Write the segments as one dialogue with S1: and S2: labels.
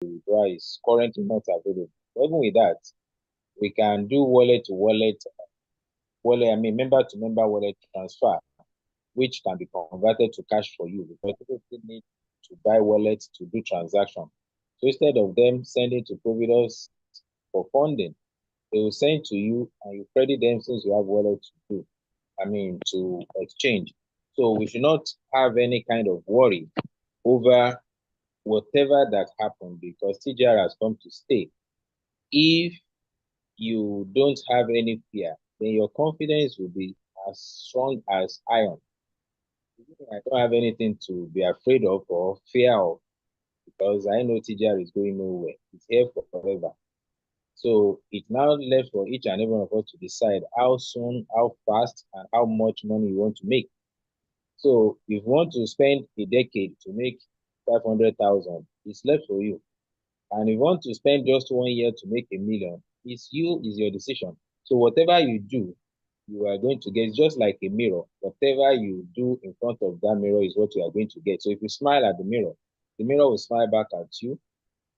S1: withdraw is currently not available. But even with that, we can do wallet to wallet, member to member wallet transfer, which can be converted to cash for you because people still need to buy wallets to do transaction. So instead of them sending to Providus for funding, they will send to you and you credit them since you have wallet to do, to exchange. So we should not have any kind of worry over whatever that happened because TGR has come to stay. If you don't have any fear, then your confidence will be as strong as iron. I don't have anything to be afraid of or fear of because I know TGR is going nowhere. It's here forever. So it's now left for each and every one of us to decide how soon, how fast, and how much money you want to make. So if you want to spend a decade to make 500,000, it's left for you. And if you want to spend just 1 year to make 1 million, it's your decision. So whatever you do, you are going to get. It's just like a mirror. Whatever you do in front of that mirror is what you are going to get. So if you smile at the mirror will smile back at you.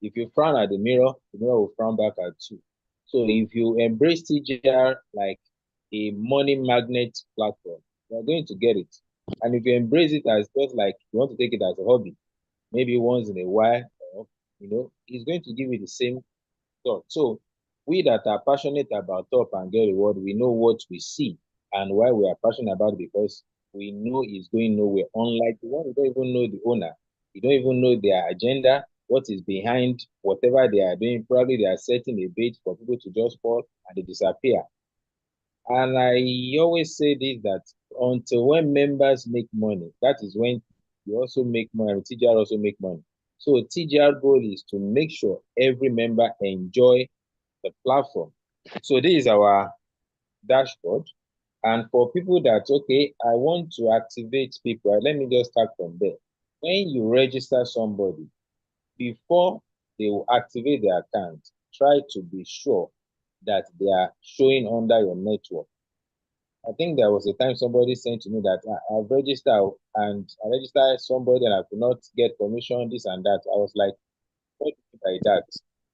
S1: If you frown at the mirror will frown back at you. So if you embrace TGR like a money magnet platform, you're going to get it. And if you embrace it as just like you want to take it as a hobby, maybe once in a while, it's going to give you the same thought. So we that are passionate about top and get reward, we know what we see and why we are passionate about it because we know it's going nowhere. Unlike the one who don't even know the owner, you don't even know their agenda, what is behind whatever they are doing. Probably they are setting a bait for people to just fall and they disappear. And I always say this that until when members make money, that is when you also make money, and TGR also make money. So TGR goal is to make sure every member enjoy the platform. So this is our dashboard. And for people that, okay, I want to activate people, let me just start from there. When you register somebody, before they will activate their account, try to be sure that they are showing under your network. I think there was a time somebody sent to me that I've registered and I registered somebody and I could not get permission, this and that. I was like, what do you mean by that?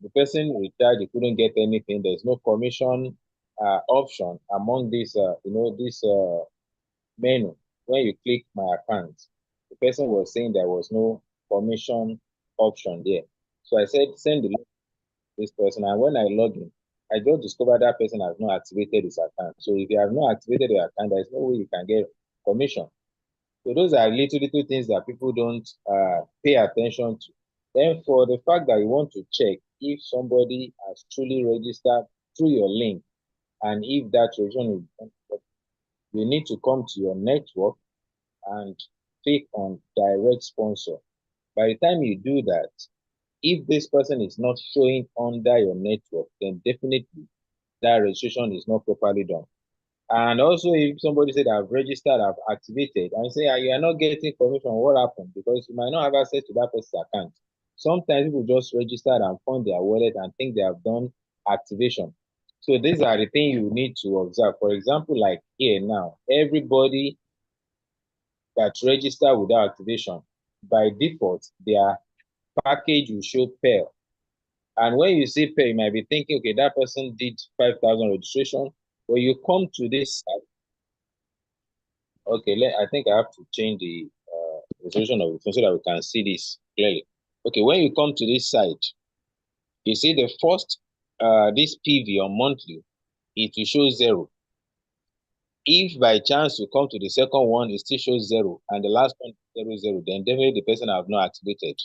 S1: The person retired, he couldn't get anything. There's no commission option among this menu. When you click my account, the person was saying there was no commission option there. So I said, send the link to this person. And when I log in, I just discovered that person has not activated his account. So if you have not activated your account, there's no way you can get commission. So those are little things that people don't pay attention to. Then for the fact that you want to check if somebody has truly registered through your link and if that registration is, you need to come to your network and click on direct sponsor. By the time you do that, if this person is not showing under your network, then definitely that registration is not properly done. And also, if somebody said I've registered, I've activated, and say you are not getting permission, what happened? Because you might not have access to that person's account. Sometimes people just register and fund their wallet and think they have done activation. So these are the things you need to observe. For example, like here now, everybody that register without activation, by default, their package will show Pearl. And when you see Pearl, you might be thinking, okay, that person did 5,000 registration. When you come to this site, okay, I think I have to change the resolution of the phone so that we can see this clearly. Okay, when you come to this site, you see the first, this PV on monthly, it will show 0. If by chance you come to the second one, it still shows 0, and the last one 0, then definitely the person have not activated.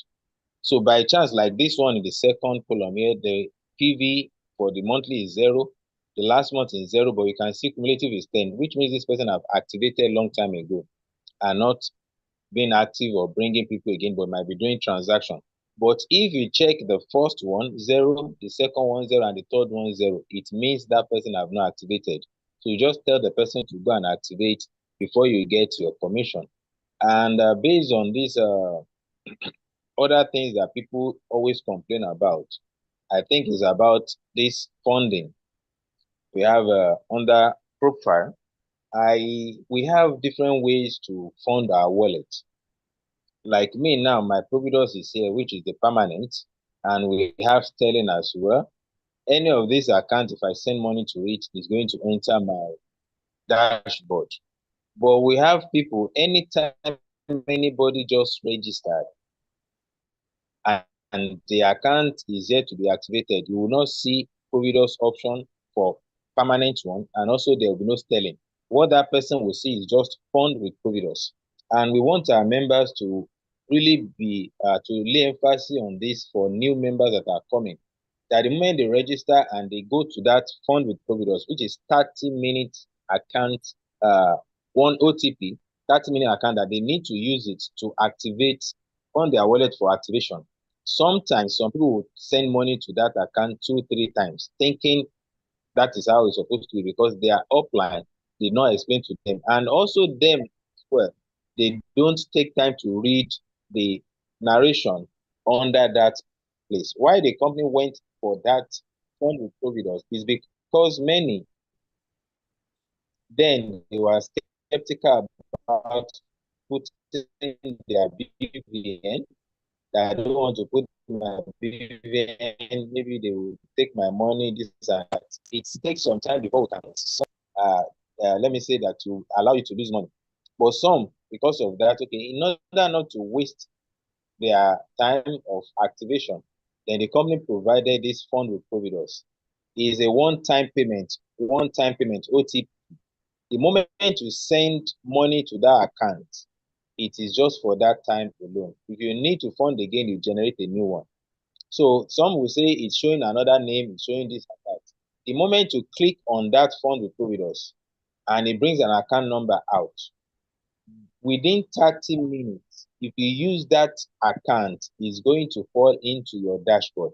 S1: So by chance, like this one in the second column here, the PV for the monthly is 0, the last month is 0, but you can see cumulative is 10, which means this person have activated long time ago and not being active or bringing people again, but might be doing transaction. But if you check the first one, 0, the second one, 0, and the third one, 0, it means that person have not activated. So you just tell the person to go and activate before you get your commission. And based on these other things that people always complain about, I think is about this funding. We have under profile, we have different ways to fund our wallet. Like me now, my Providus is here, which is the permanent. and we have Sterling as well. Any of these accounts, if I send money to it, is going to enter my dashboard. But we have people, anytime anybody just registered and the account is yet to be activated, you will not see Providus option for permanent one, and also there will be no Sterling. What that person will see is just fund with Providus. And we want our members to really be to lay emphasis on this for new members that are coming. That the moment they register and they go to that fund with Providus, which is 30-minute account, one OTP, 30-minute account, that they need to use it to activate on their wallet for activation. Sometimes some people would send money to that account 2-3 times, thinking that is how it's supposed to be because their upline did not explain to them. And also them as well, they don't take time to read the narration under that place. Why the company went for that fund with Providus is because many then they were skeptical about putting their BVN, that I don't want to put my BVN, maybe they will take my money, this and that. It takes some time before we can, let me say that, to allow you to lose money. But some, because of that, okay, in order not to waste their time of activation, then the company provided this fund with Providus. It is a one-time payment, OTP. The moment you send money to that account, it is just for that time alone. If you need to fund again, you generate a new one. So some will say it's showing another name, it's showing this and that. The moment you click on that fund with Providus and it brings an account number out, within 30 minutes, if you use that account, it's going to fall into your dashboard.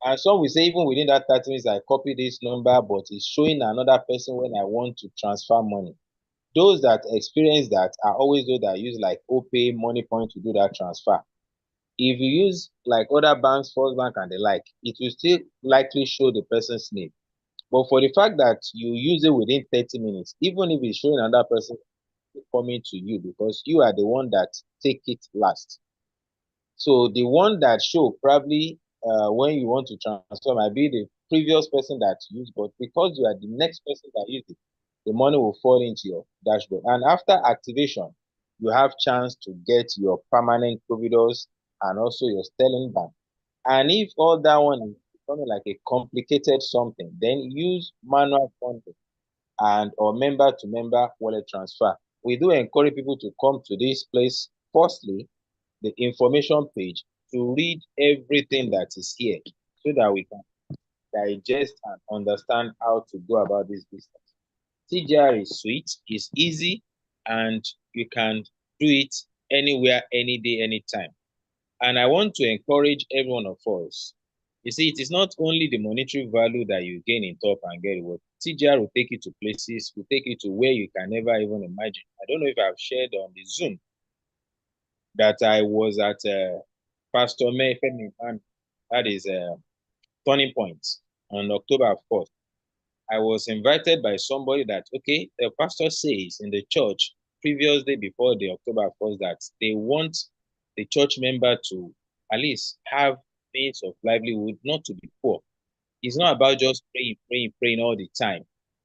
S1: And some will say even within that 30 minutes, I copy this number, but it's showing another person when I want to transfer money. Those that experience that are always those that use like OPay, MoneyPoint to do that transfer. If you use like other banks, First Bank and the like, it will still likely show the person's name. But for the fact that you use it within 30 minutes, even if it's showing another person coming to you, because you are the one that take it last. So the one that show probably when you want to transfer might be the previous person that used, but because you are the next person that used it, the money will fall into your dashboard. And after activation, you have chance to get your permanent Providus and also your Sterling Bank. And if all that one is becoming like a complicated something, then use manual funding and or member to member wallet transfer. We do encourage people to come to this place. Firstly, the information page, to read everything that is here so that we can digest and understand how to go about this business. TGR is sweet, it's easy, and you can do it anywhere, any day, anytime. And I want to encourage every one of us. You see, it is not only the monetary value that you gain in top and get reward. TGR will take you to places, will take you to where you can never even imagine. I don't know if I've shared on the Zoom that I was at Pastor Femi, that is Turning Point, on October 4th. I was invited by somebody that, okay, the pastor says in the church previous day before the October 1st that they want the church member to at least have means of livelihood, not to be poor. It's not about just praying all the time.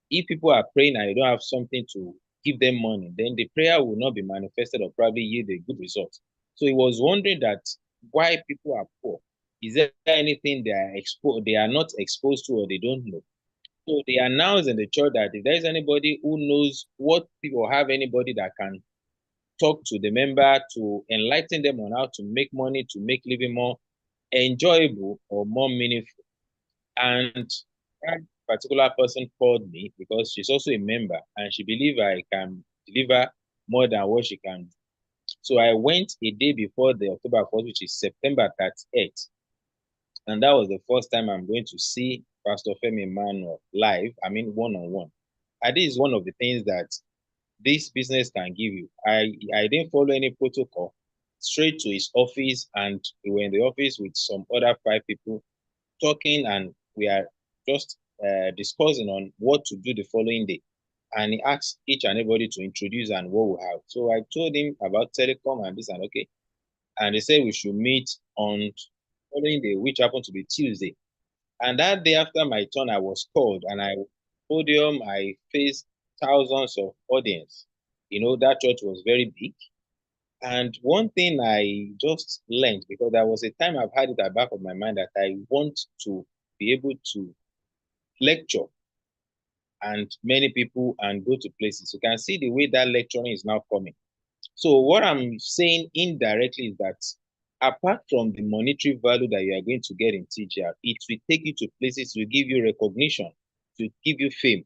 S1: If people are praying and they don't have something to give them money, then the prayer will not be manifested or probably yield a good result. So he was wondering that why people are poor. Is there anything they are not exposed to or they don't know? So they announced in the church that if there is anybody who knows what people have, anybody that can talk to the member to enlighten them on how to make money, to make living more enjoyable or more meaningful. And that particular person called me because she's also a member and she believes I can deliver more than what she can. So I went a day before the October 1st, which is September 38th. And that was the first time I'm going to see Pastor Femi Emmanuel live, I mean one-on-one. And this is one of the things that this business can give you. I didn't follow any protocol, straight to his office, and we were in the office with some other 5 people talking, and we are just discussing on what to do the following day. And he asked each and everybody to introduce and what we have. So I told him about telecom and this and okay. And they said we should meet on following day, which happened to be Tuesday. And that day after my turn, I was called and podium, I faced thousands of audience. That church was very big. And one thing I just learned, because there was a time I've had it at the back of my mind that I want to be able to lecture and many people and go to places. You can see the way that lecturing is now coming. So what I'm saying indirectly is that apart from the monetary value that you are going to get in TGR, it will take you to places to give you recognition, to give you fame.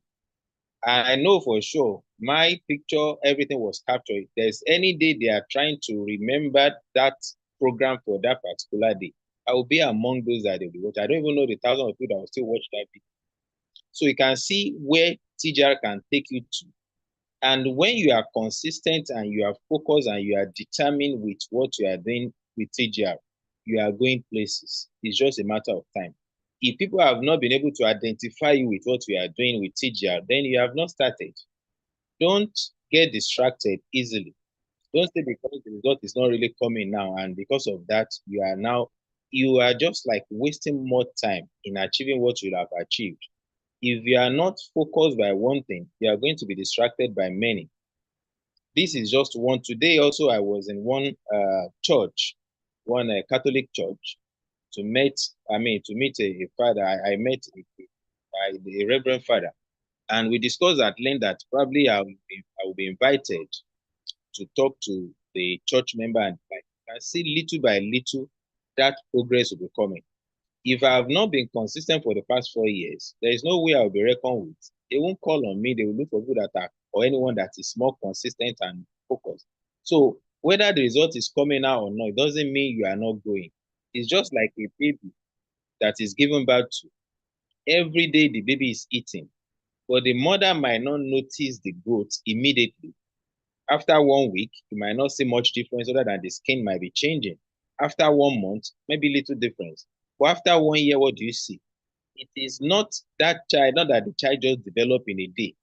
S1: I know for sure my picture, everything was captured. If there's any day they are trying to remember that program for that particular day, I will be among those that they'll be watching. I don't even know the thousands of people that will still watch that video. So you can see where TGR can take you to. And when you are consistent and you are focused and you are determined with what you are doing with TGR, you are going places. It's just a matter of time. If people have not been able to identify you with what you are doing with TGR, then you have not started. Don't get distracted easily. Don't say because the result is not really coming now, and because of that, you are just like wasting more time in achieving what you have achieved. If you are not focused by one thing, you are going to be distracted by many. This is just one. Today also, I was in one church, one Catholic church, to meet a father. I met a reverend father, and we discussed at length that probably I will be invited to talk to the church member, and I can see little by little that progress will be coming. If I have not been consistent for the past 4 years, there is no way I'll be reckoned with. They won't call on me. They will look for people that are, or anyone that is more consistent and focused. So whether the result is coming out or not, it doesn't mean you are not growing. It's just like a baby that is given birth to. Every day the baby is eating, but the mother might not notice the growth immediately. After 1 week, you might not see much difference other than the skin might be changing. After 1 month, maybe little difference. But after 1 year, what do you see? It is not that child, not that the child just developed in a day.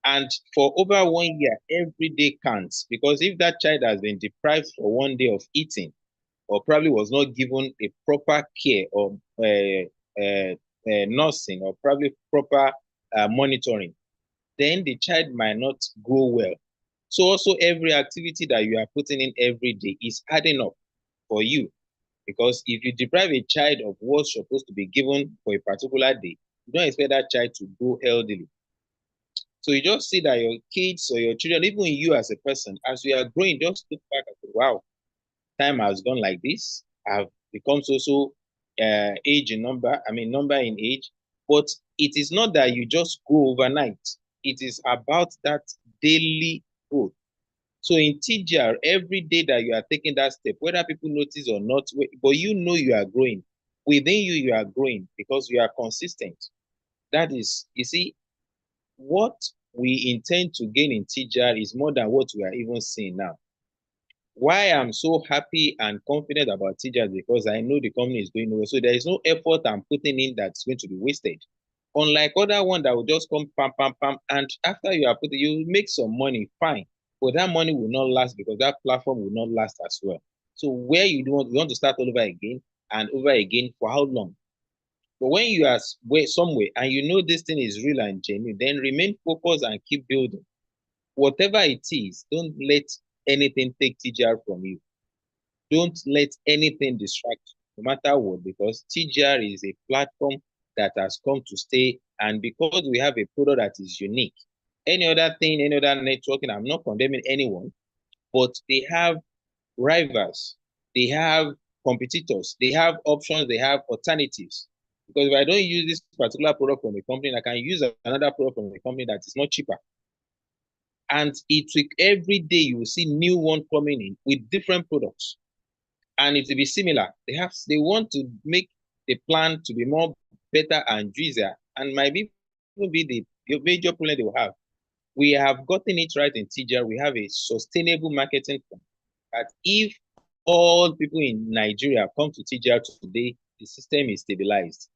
S1: And for over 1 year, every day counts. Because if that child has been deprived for 1 day of eating, or probably was not given a proper care or nursing, or probably proper monitoring, then the child might not grow well. So also every activity that you are putting in every day is adding up for you. Because if you deprive a child of what's supposed to be given for a particular day, you don't expect that child to grow healthily. So you just see that your kids or your children, even you as a person, as you are growing, just look back and say, wow, time has gone like this. I've become so age in number, number in age. But it is not that you just go overnight. It is about that daily growth. So in TGR, every day that you are taking that step, whether people notice or not, but you know you are growing. Within you, you are growing because you are consistent. That is, you see, what we intend to gain in TGR is more than what we are even seeing now. Why I'm so happy and confident about TGR is because I know the company is doing well. So there is no effort I'm putting in that's going to be wasted. Unlike other one that will just come pam, pam, pam, and after you are putting, you make some money, fine. But that money will not last because that platform will not last as well. So where you want to start all over again and over again for how long? But when you are somewhere and you know this thing is real and genuine, then remain focused and keep building. Whatever it is, don't let anything take TGR from you. Don't let anything distract you, no matter what, because TGR is a platform that has come to stay, and because we have a product that is unique. Any other thing, any other networking, I'm not condemning anyone, but they have rivals, they have competitors, they have options, they have alternatives. Because if I don't use this particular product from a company, I can use another product from a company that is not cheaper. And every day you will see new one coming in with different products, and it will be similar. They want to make the plan to be more better and juicier, and might even be the major problem they will have. We have gotten it right in TGR. We have a sustainable marketing plan that if all people in Nigeria come to TGR today, the system is stabilized.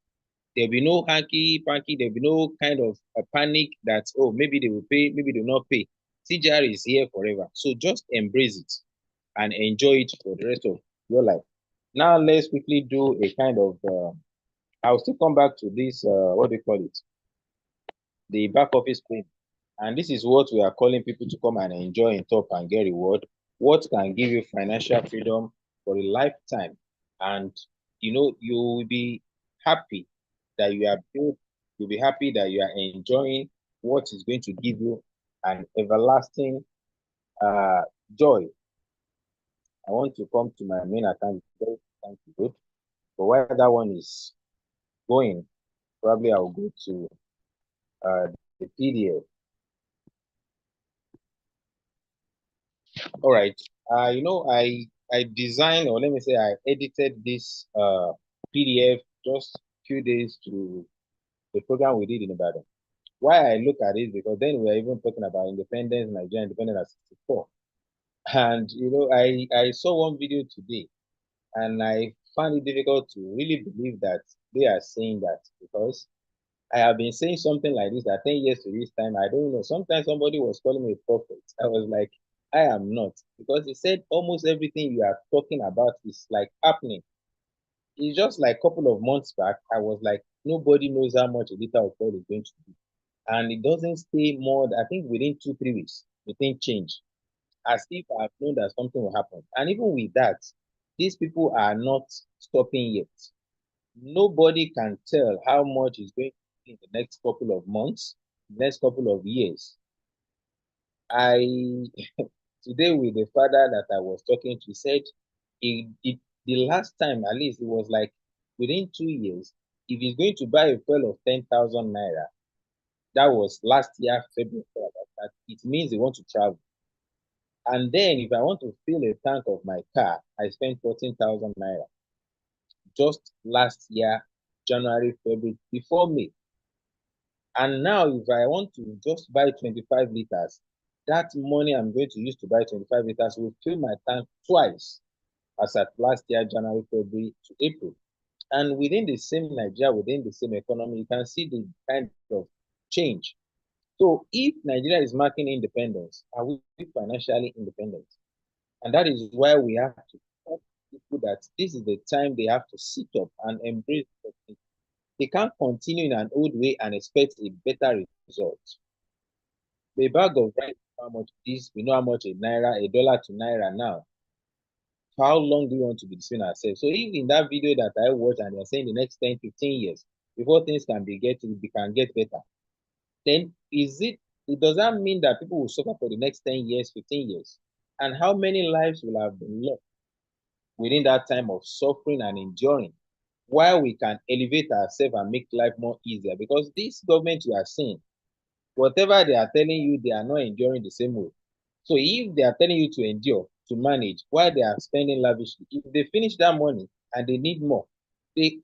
S1: There'll be no hanky panky. There'll be no kind of a panic that, oh, maybe they will pay, maybe they will not pay. TGR is here forever. So just embrace it and enjoy it for the rest of your life. Now let's quickly do a kind of, I'll still come back to this, what do you call it? The back office thing. And this is what we are calling people to come and enjoy in top and get reward. What can give you financial freedom for a lifetime? And you will be happy that you are built, you'll be happy that you are enjoying what is going to give you an everlasting joy. I want to come to my main account. Thank you, good. But while that one is going, probably I'll go to the PDF. All right. I designed, or let me say I edited this PDF just few days to the program we did in Ibadan. Why I look at it, because then we are even talking about independence, Nigeria independence at 64. And I saw one video today and I found it difficult to really believe that they are saying that, because I have been saying something like this that 10 years to this time, I don't know. Sometimes somebody was calling me a prophet. I was like, I am not. Because he said almost everything you are talking about is like happening. It's just like a couple of months back, I was like, nobody knows how much a liter of oil is going to be. And it doesn't stay more, I think within 2, 3 weeks, the thing change. As if I've known that something will happen. And even with that, these people are not stopping yet. Nobody can tell how much is going to be in the next couple of months, next couple of years. I today with the father that I was talking to, he said the last time at least it was like within 2 years, if he's going to buy a fuel of 10,000 naira, that was last year, February, that it means they want to travel. And then if I want to fill a tank of my car, I spent 14,000 naira just last year, January, February, before May. And now, if I want to just buy 25 liters, that money I'm going to use to buy 25 liters will fill my tank twice as at last year, January, February to April. And within the same Nigeria, within the same economy, you can see the kind of change. So if Nigeria is marking independence, are we financially independent? And that is why we have to tell people that this is the time they have to sit up and embrace it. They can't continue in an old way and expect a better result. The bag of rice, how much this, we know how much a naira, a dollar to naira now. How long do we want to be deceiving ourselves? So if in that video that I watched and they're saying the next 10, 15 years, before things can get better, then it does that mean that people will suffer for the next 10 years, 15 years? And how many lives will have been lost within that time of suffering and enduring, while we can elevate ourselves and make life more easier? Because this government you are seeing, whatever they are telling you, they are not enduring the same way. So if they are telling you to endure, to manage, while they are spending lavishly, if they finish that money and they need more, they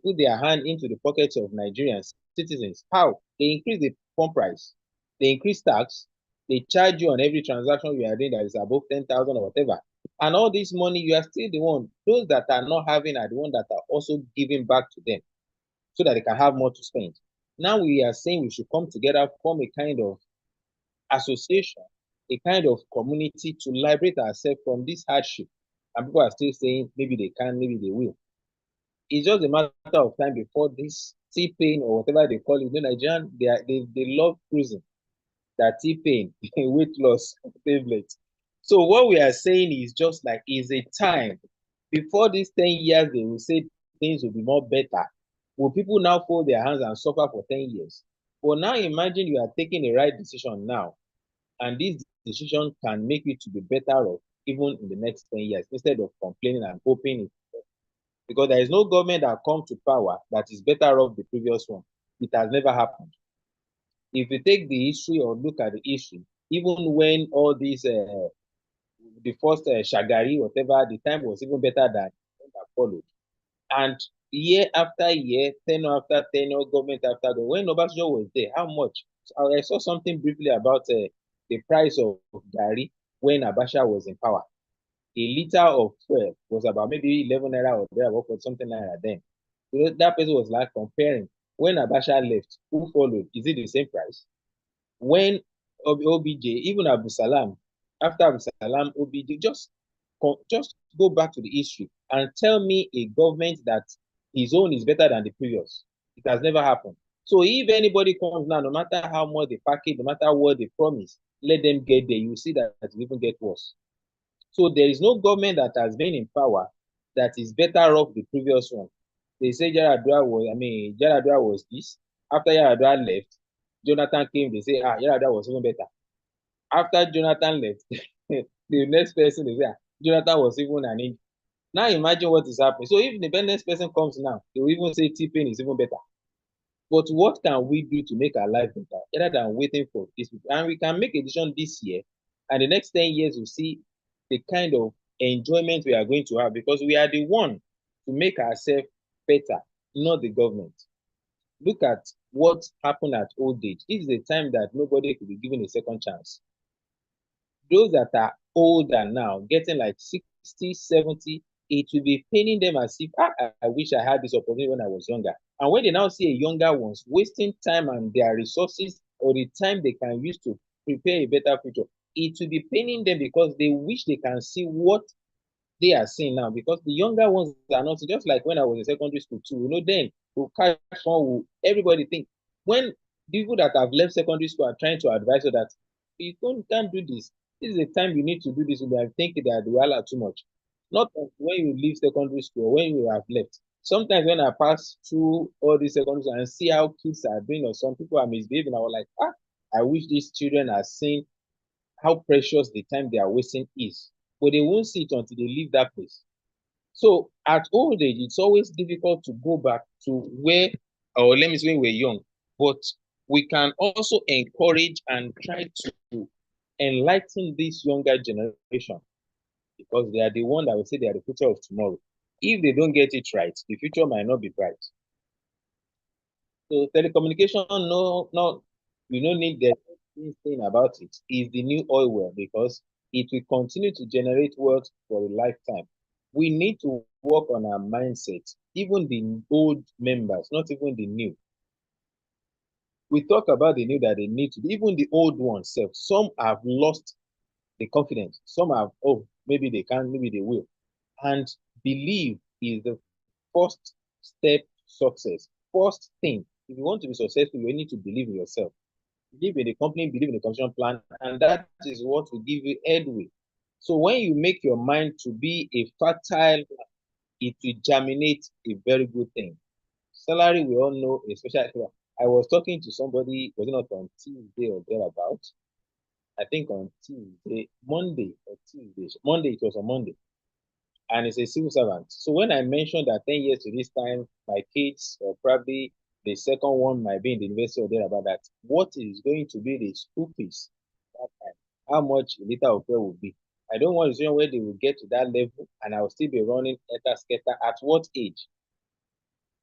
S1: put their hand into the pockets of Nigerians, citizens. How? They increase the pump price, they increase tax, they charge you on every transaction you are doing that is above 10,000 or whatever. And all this money, you are still the one. Those that are not having are the one that are also giving back to them so that they can have more to spend. Now we are saying we should come together, form a kind of association, a kind of community to liberate ourselves from this hardship. And people are still saying maybe they can, maybe they will. It's just a matter of time before this T-pain or whatever they call it. The Nigerian, they love cruising. That T-pain, weight loss tablet. So what we are saying is just like is a time before these 10 years they will say things will be more better. Will people now fold their hands and suffer for 10 years? But now imagine you are taking the right decision now, and this decision can make you to be better off even in the next 10 years instead of complaining and hoping it. Because there is no government that comes to power that is better off the previous one. It has never happened. If you take the history or look at the history, even when all these, the first Shagari, whatever, the time was even better than that followed. And year after year, tenure after tenure, government after government, when Obasanjo was there, how much? So I saw something briefly about the price of Gary when Abacha was in power. A liter of fuel was about maybe 11 naira or there, or something like that then. So that person was like comparing when Abacha left, who followed? Is it the same price? When OBJ, even Abu Salam, after Abu Salam, OBJ, just go back to the history. and tell me a government that his own is better than the previous. It has never happened. So if anybody comes now, no matter how much they package, no matter what they promise, let them get there. You see that it will even get worse. So there is no government that has been in power that is better off the previous one. They say Yaradua was this. After Yaradua left, Jonathan came, they say, Yaradua was even better. After Jonathan left, the next person, they say, Jonathan was even an inch. Now imagine what is happening. So if the next person comes now, they will even say T-Pain is even better. But what can we do to make our life better rather than waiting for this? And we can make a decision this year, and the next 10 years we'll see the kind of enjoyment we are going to have because we are the one to make ourselves better, not the government. Look at what happened at old age. This is a time that nobody could be given a second chance. Those that are older now, getting like 60, 70, it will be paining them as if, I wish I had this opportunity when I was younger. And when they now see a younger ones wasting time and their resources or the time they can use to prepare a better future, it will be paining them because they wish they can see what they are seeing now. Because the younger ones are not just like when I was in secondary school too. Then we'll catch on. Everybody think when people that have left secondary school are trying to advise you that you can't do this. This is the time you need to do this. We are thinking that the are too much. Not when you leave secondary school or when you have left. Sometimes when I pass through all these secondary school and see how kids are doing or some people are misbehaving, I was like, I wish these children are seeing how precious the time they are wasting is. But they won't see it until they leave that place. So at old age, it's always difficult to go back to where, or let me say, when we're young. But we can also encourage and try to enlighten this younger generation because they are the one that will say they are the future of tomorrow. If they don't get it right, the future might not be bright. So telecommunication, no, we don't need the thing about it. Is the new oil well because it will continue to generate wealth for a lifetime. We need to work on our mindset, even the old members, not even the new. We talk about the new that they need to, even the old ones self. Some have lost the confidence. Some have, maybe they can, maybe they will. And believe is the first step success. First thing, if you want to be successful, you need to believe in yourself. Believe in the company, believe in the construction plan, and that is what will give you headway. So when you make your mind to be a fertile, it will germinate a very good thing. Salary, we all know, especially I was talking to somebody, was it not on Tuesday or thereabout? I think on Tuesday, Monday or Tuesday. Monday, it was on Monday. And it's a civil servant. So when I mentioned that 10 years to this time, my kids, or probably the second one might be in the university or there about that, what is going to be the school fees that time? How much a liter of fuel will be? I don't want to see where they will get to that level and I will still be running eta skater. At what age?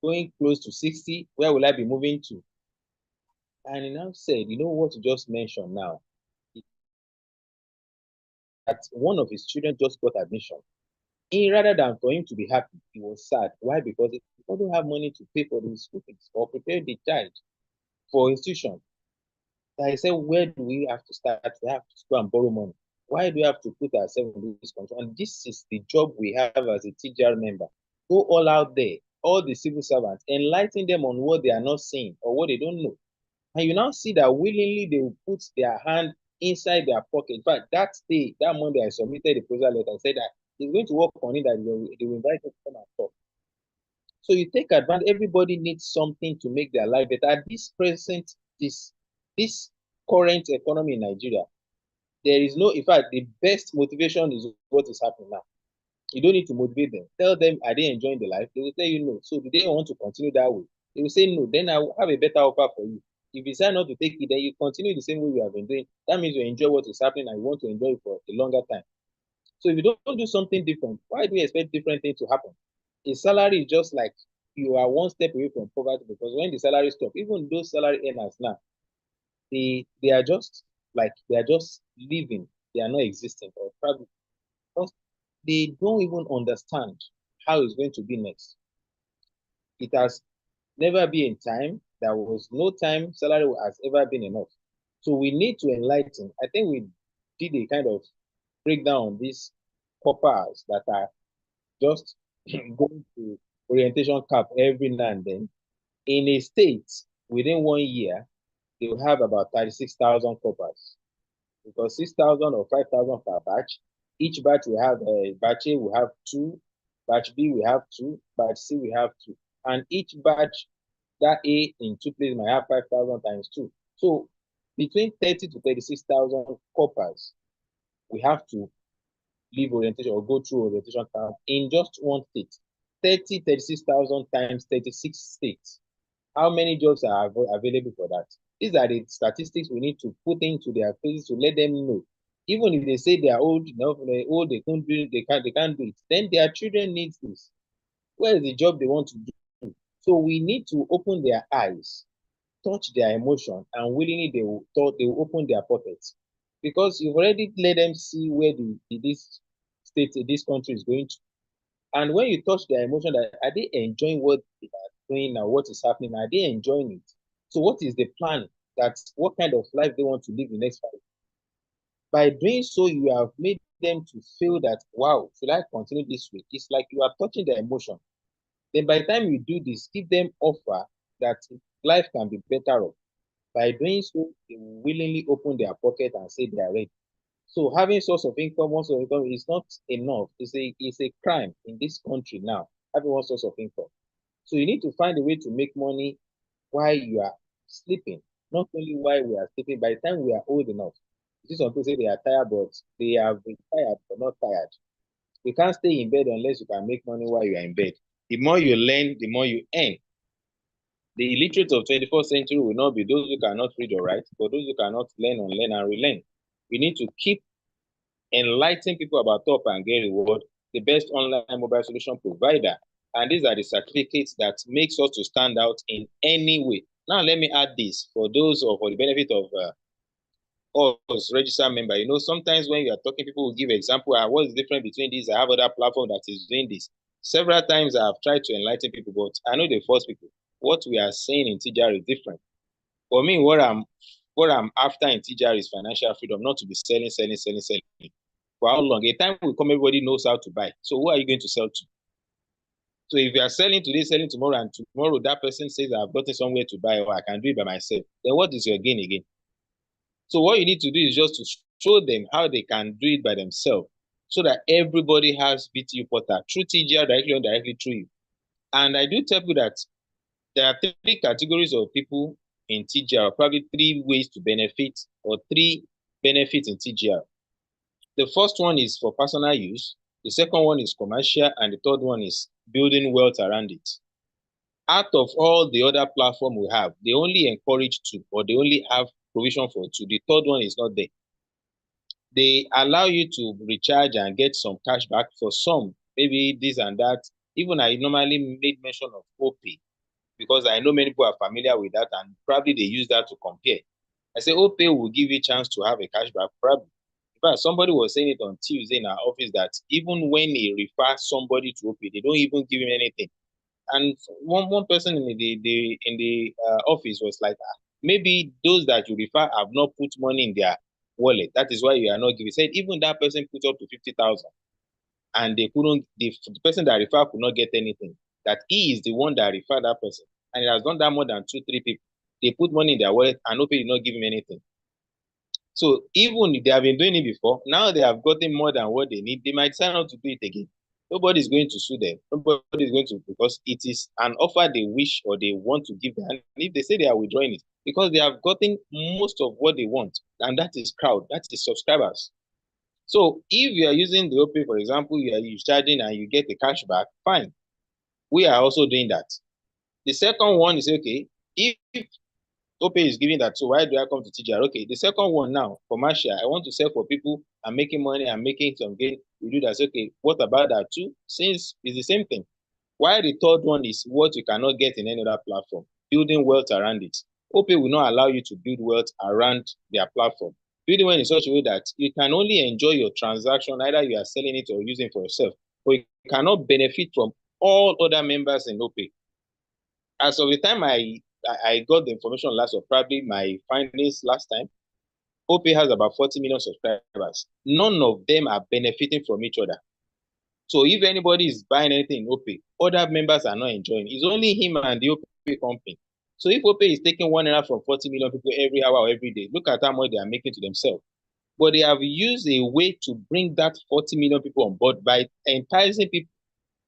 S1: Going close to 60, where will I be moving to? And he now said, you know what you just mentioned now? That one of his children just got admission. Rather than for him to be happy, he was sad. Why? Because he don't have money to pay for the school fees or prepare the child for institution. So I said, where do we have to start? We have to go and borrow money. Why do we have to put ourselves in this control? And this is the job we have as a TGR member. Go all out there, all the civil servants, enlighten them on what they are not seeing or what they don't know. And you now see that willingly they will put their hand inside their pocket. In fact, that day, that Monday, I submitted the proposal letter and said that he's going to work on it, that they will invite him to come and talk. So you take advantage, everybody needs something to make their life better. At this present, this current economy in Nigeria, there is no, in fact, the best motivation is what is happening now. You don't need to motivate them. Tell them, are they enjoying the life? They will tell you no. So do they want to continue that way? They will say no. Then I will have a better offer for you. If you decide not to take it, then you continue the same way you have been doing. That means you enjoy what is happening and you want to enjoy it for a longer time. So if you don't do something different, why do you expect different things to happen? A salary is just like you are one step away from poverty because when the salary stop, even those salary earners now, they are just like they are just living, they are not existing, or probably just, they don't even understand how it's going to be next. It has never been in time. There was no time salary has ever been enough. So we need to enlighten. I think we did a kind of breakdown on these coppers that are just going to orientation camp every now and then. In a state, within 1 year, they will have about 36,000 coppers because 6,000 or 5,000 per batch. Each batch will have batch A will have two, batch B will have two, batch C will have two, and each batch that A in two places might have 5,000 times two. So between 30 to 36,000 coppers, we have to leave orientation or go through orientation camp in just one state. 36,000 times 36 states. How many jobs are available for that? These are the statistics we need to put into their faces to let them know. Even if they say they are old enough, they're old, they can't do it, they can't do it. Then their children need this. Where is the job they want to do? So we need to open their eyes, touch their emotion, and willingly they will open their pockets. Because you've already let them see where this state, this country is going to. And when you touch their emotion, are they enjoying what they are doing now, what is happening? Are they enjoying it? So what is the plan? What kind of life they want to live in the next 5 years? By doing so, you have made them to feel that, wow, should I continue this way? It's like you are touching their emotion. Then by the time you do this, give them offer that life can be better off. By doing so, they will willingly open their pocket and say they are ready. So having source of income, one source of income is not enough. It's a crime in this country now, having one source of income. So you need to find a way to make money while you are sleeping, not only while we are sleeping. By the time we are old enough, you see some people say they are tired, but they are retired but not tired. You can't stay in bed unless you can make money while you are in bed. The more you learn, the more you earn. The illiterate of 21st century will not be those who cannot read or write, but those who cannot learn, unlearn, and relearn. We need to keep enlightening people about Top and Get Reward, the best online mobile solution provider. And these are the certificates that makes us to stand out in any way. Now, let me add this for those or for the benefit of us registered member. You know, sometimes when you are talking, people will give example. What's the difference between this? I have other platform that is doing this. Several times I have tried to enlighten people, but I know the first people. What we are saying in TJR is different. For me, what I'm after in TJR is financial freedom, not to be selling. For how long? A time will come, everybody knows how to buy. So who are you going to sell to? So if you are selling today, selling tomorrow, and tomorrow that person says I've gotten somewhere to buy or I can do it by myself, then what is your gain again? So what you need to do is just to show them how they can do it by themselves so that everybody has BTU Portal through TGR, directly or indirectly through you. And I do tell you that there are three categories of people in TGR, probably three ways to benefit or three benefits in TGR. The first one is for personal use. The second one is commercial. And the third one is building wealth around it. Out of all the other platforms we have, they only encourage two, or they only have provision for two. The third one is not there. They allow you to recharge and get some cash back for some, maybe this and that. Even I normally made mention of OPay because I know many people are familiar with that and probably they use that to compare. I say OPay will give you a chance to have a cashback probably. But somebody was saying it on Tuesday in our office that even when they refer somebody to OPay, they don't even give him anything. And one person in the office was like, maybe those that you refer have not put money in their wallet. That is why you are not giving. He said even that person put up to 50,000, and they couldn't. The person that referred could not get anything. That he is the one that referred that person, and it has done that more than 2, 3 people. They put money in their wallet, and nobody did not give him anything. So even if they have been doing it before, now they have gotten more than what they need, they might decide not to do it again. Nobody is going to sue them. Nobody is going to, because it is an offer they wish or they want to give them. And if they say they are withdrawing it, because they have gotten most of what they want, and that is crowd, that is subscribers. So if you are using the OPay, for example, you are charging and you get the cash back, fine. We are also doing that. The second one is okay. If OPay is giving that, so why do I come to TJR? Okay, the second one now, commercial. I want to sell for people. I'm making money. I'm making some gain. We do that. Okay, what about that too? Since it's the same thing. Why the third one is what you cannot get in any other platform, building wealth around it. OPay will not allow you to build wealth around their platform. Building wealth in such a way that you can only enjoy your transaction, either you are selling it or using it for yourself, but you cannot benefit from all other members in OPay. As of the time I got the information last, or probably my findings last time, OPay has about 40 million subscribers. None of them are benefiting from each other. So if anybody is buying anything in OPay, other members are not enjoying. It's only him and the OPay company. So if OPay is taking 1 naira from 40 million people every hour or every day, look at how much they are making to themselves. But they have used a way to bring that 40 million people on board by enticing people.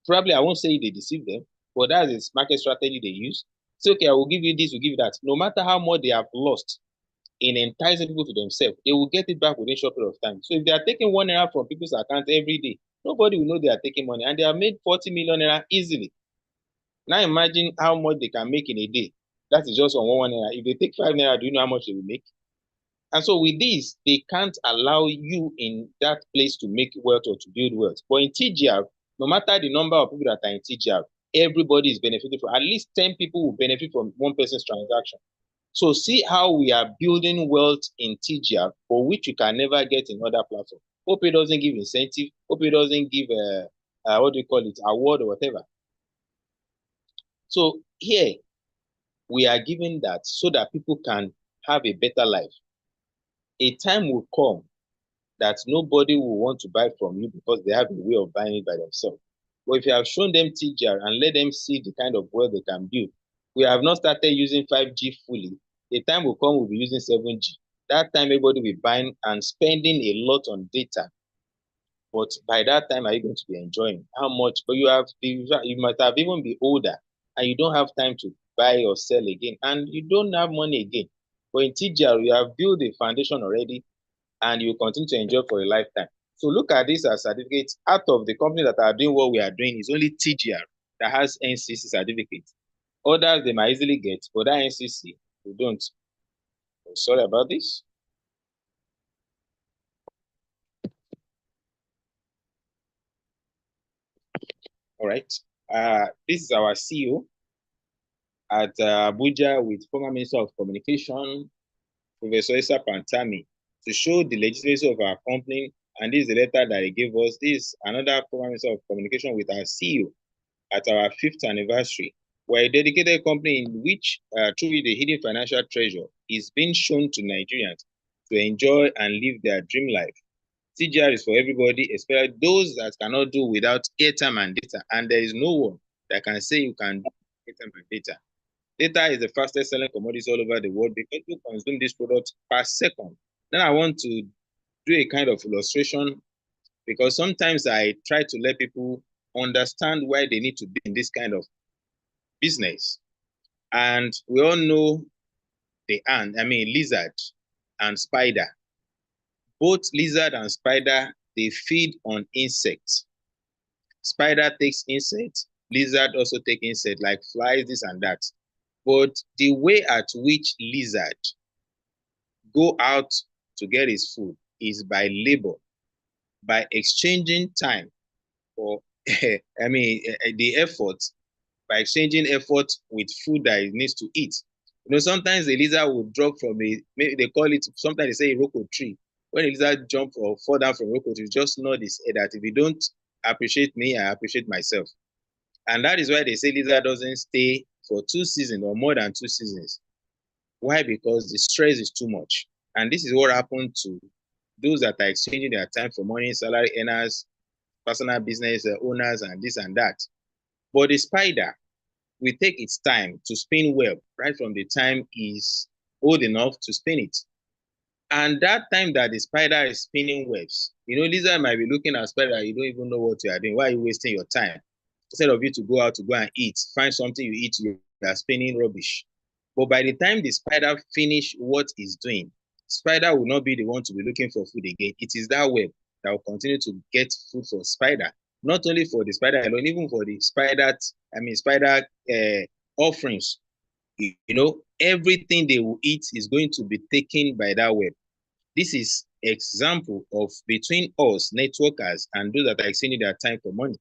S1: Probably, I won't say they deceive them, but that's a market strategy they use. Say, okay, I will give you this, will give you that. No matter how much they have lost in enticing people to themselves, they will get it back within a short period of time. So if they are taking 1 naira from people's account every day, nobody will know they are taking money, and they have made 40 million naira easily. Now imagine how much they can make in a day. That is just on 1 naira. If they take 5 naira, do you know how much they will make? And so with this, they can't allow you in that place to make wealth or to build wealth. But in TGR, no matter the number of people that are in TGR, everybody is benefiting from, at least 10 people will benefit from one person's transaction. So see how we are building wealth in TGR, for which you can never get in other platforms. OPay doesn't give incentive. OPay doesn't give what do you call it, award or whatever. So here we are giving that so that people can have a better life. A time will come that nobody will want to buy from you because they have a way of buying it by themselves. But if you have shown them TGR and let them see the kind of wealth they can build, we have not started using 5G fully. The time will come, we'll be using 7G. That time, everybody will be buying and spending a lot on data. But by that time, are you going to be enjoying how much? But you might have even be older and you don't have time to buy or sell again, and you don't have money again. But in TGR, you have built a foundation already, and you continue to enjoy for a lifetime. So look at this as certificates. Out of the companies that are doing what we are doing, is only TGR that has NCC certificate. Others they might easily get, but that NCC, we don't. Sorry about this. All right. This is our CEO at Abuja with former Minister of Communication, Professor Issa Pantami, to show the legitimacy of our company. And this is the letter that he gave us. This is another former Minister of Communication with our CEO at our 5th anniversary. We're a dedicated company in which, through the hidden financial treasure, is being shown to Nigerians to enjoy and live their dream life. TGR is for everybody, especially those that cannot do without airtime and data. And there is no one that can say you can do airtime and data. Data is the fastest selling commodity all over the world because people consume this product per second. Then I want to do a kind of illustration because sometimes I try to let people understand why they need to be in this kind of business. And we all know lizard and spider. Both lizard and spider, they feed on insects. Spider takes insects, lizard also take insects like flies, this and that. But the way at which lizard go out to get his food is by labor, by exchanging time for the effort, by exchanging effort with food that it needs to eat. Sometimes the lizard will drop from maybe they call it, sometimes they say a roko tree. When a lizard jump or fall down from roko tree, just know this, that if you don't appreciate me, I appreciate myself. And that is why they say lizard doesn't stay for 2 seasons or more than 2 seasons. Why? Because the stress is too much. And this is what happened to those that are exchanging their time for money, salary earners, personal business owners, and this and that. But the spider will take its time to spin web right from the time is old enough to spin it. And that time that the spider is spinning webs, lizard might be looking at spider, you don't even know what you are doing. Why are you wasting your time? Instead of you to go out to go and eat, find something you eat, you are spinning rubbish. But by the time the spider finish what it's doing, spider will not be the one to be looking for food again. It is that web that will continue to get food for spider. Not only for the spider alone, even for the spider offerings. Everything they will eat is going to be taken by that web. This is example of between us, networkers, and those that are exchanging their time for money.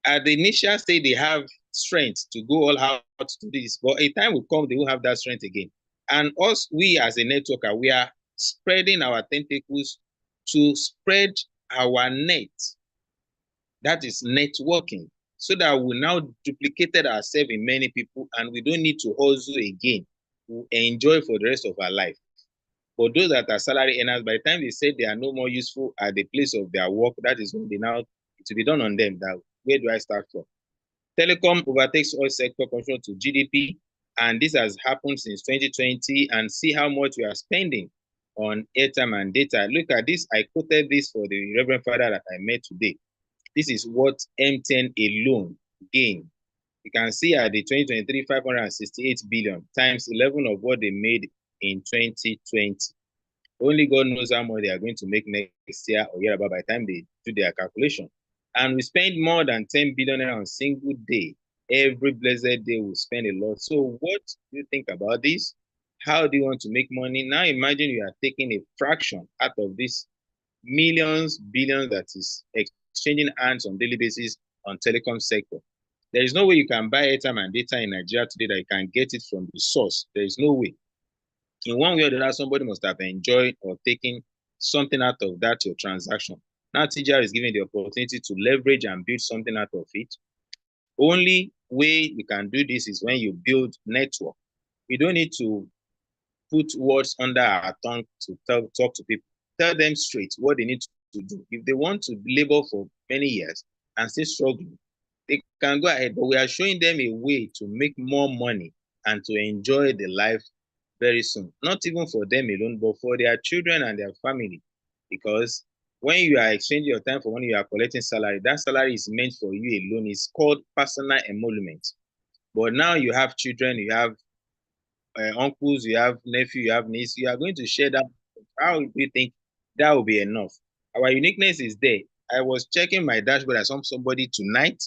S1: At the initial stage, they have strength to go all out to do this, but a time will come, they will have that strength again. And us, we as a networker, we are spreading our tentacles to spread our net. That is networking, so that we now duplicated ourselves in many people, and we don't need to hustle again. We enjoy for the rest of our life. For those that are salary earners, by the time they say they are no more useful at the place of their work, that is when they now It will be done on them. That where do I start from? Telecom overtakes oil sector control to GDP, and this has happened since 2020. And see how much we are spending on airtime and data. Look at this. I quoted this for the Reverend Father that I met today. This is what MTN alone gained. You can see at the 2023 568 billion times 11 of what they made in 2020. Only God knows how much they are going to make next year or year about by the time they do their calculation. And we spend more than 10 billion on a single day. Every blessed day we spend a lot. So what do you think about this? How do you want to make money? Now imagine you are taking a fraction out of this millions, billions that is exchanging hands on daily basis on telecom sector. There is no way you can buy airtime and data in Nigeria today that you can get it from the source. There is no way. In one way or the other, somebody must have enjoyed or taken something out of that your transaction. Now TGR is giving the opportunity to leverage and build something out of it. Only way you can do this is when you build network. We don't need to put words under our tongue to talk to people. Tell them straight what they need to do. If they want to labor for many years and still struggling, they can go ahead. But we are showing them a way to make more money and to enjoy the life very soon. Not even for them alone, but for their children and their family. Because when you are exchanging your time for money, you are collecting salary. That salary is meant for you alone. It's called personal emolument. But now you have children, you have uncles, you have nephew, you have niece. You are going to share that. How do you think that will be enough? Our uniqueness is there. I was checking my dashboard. I saw somebody tonight.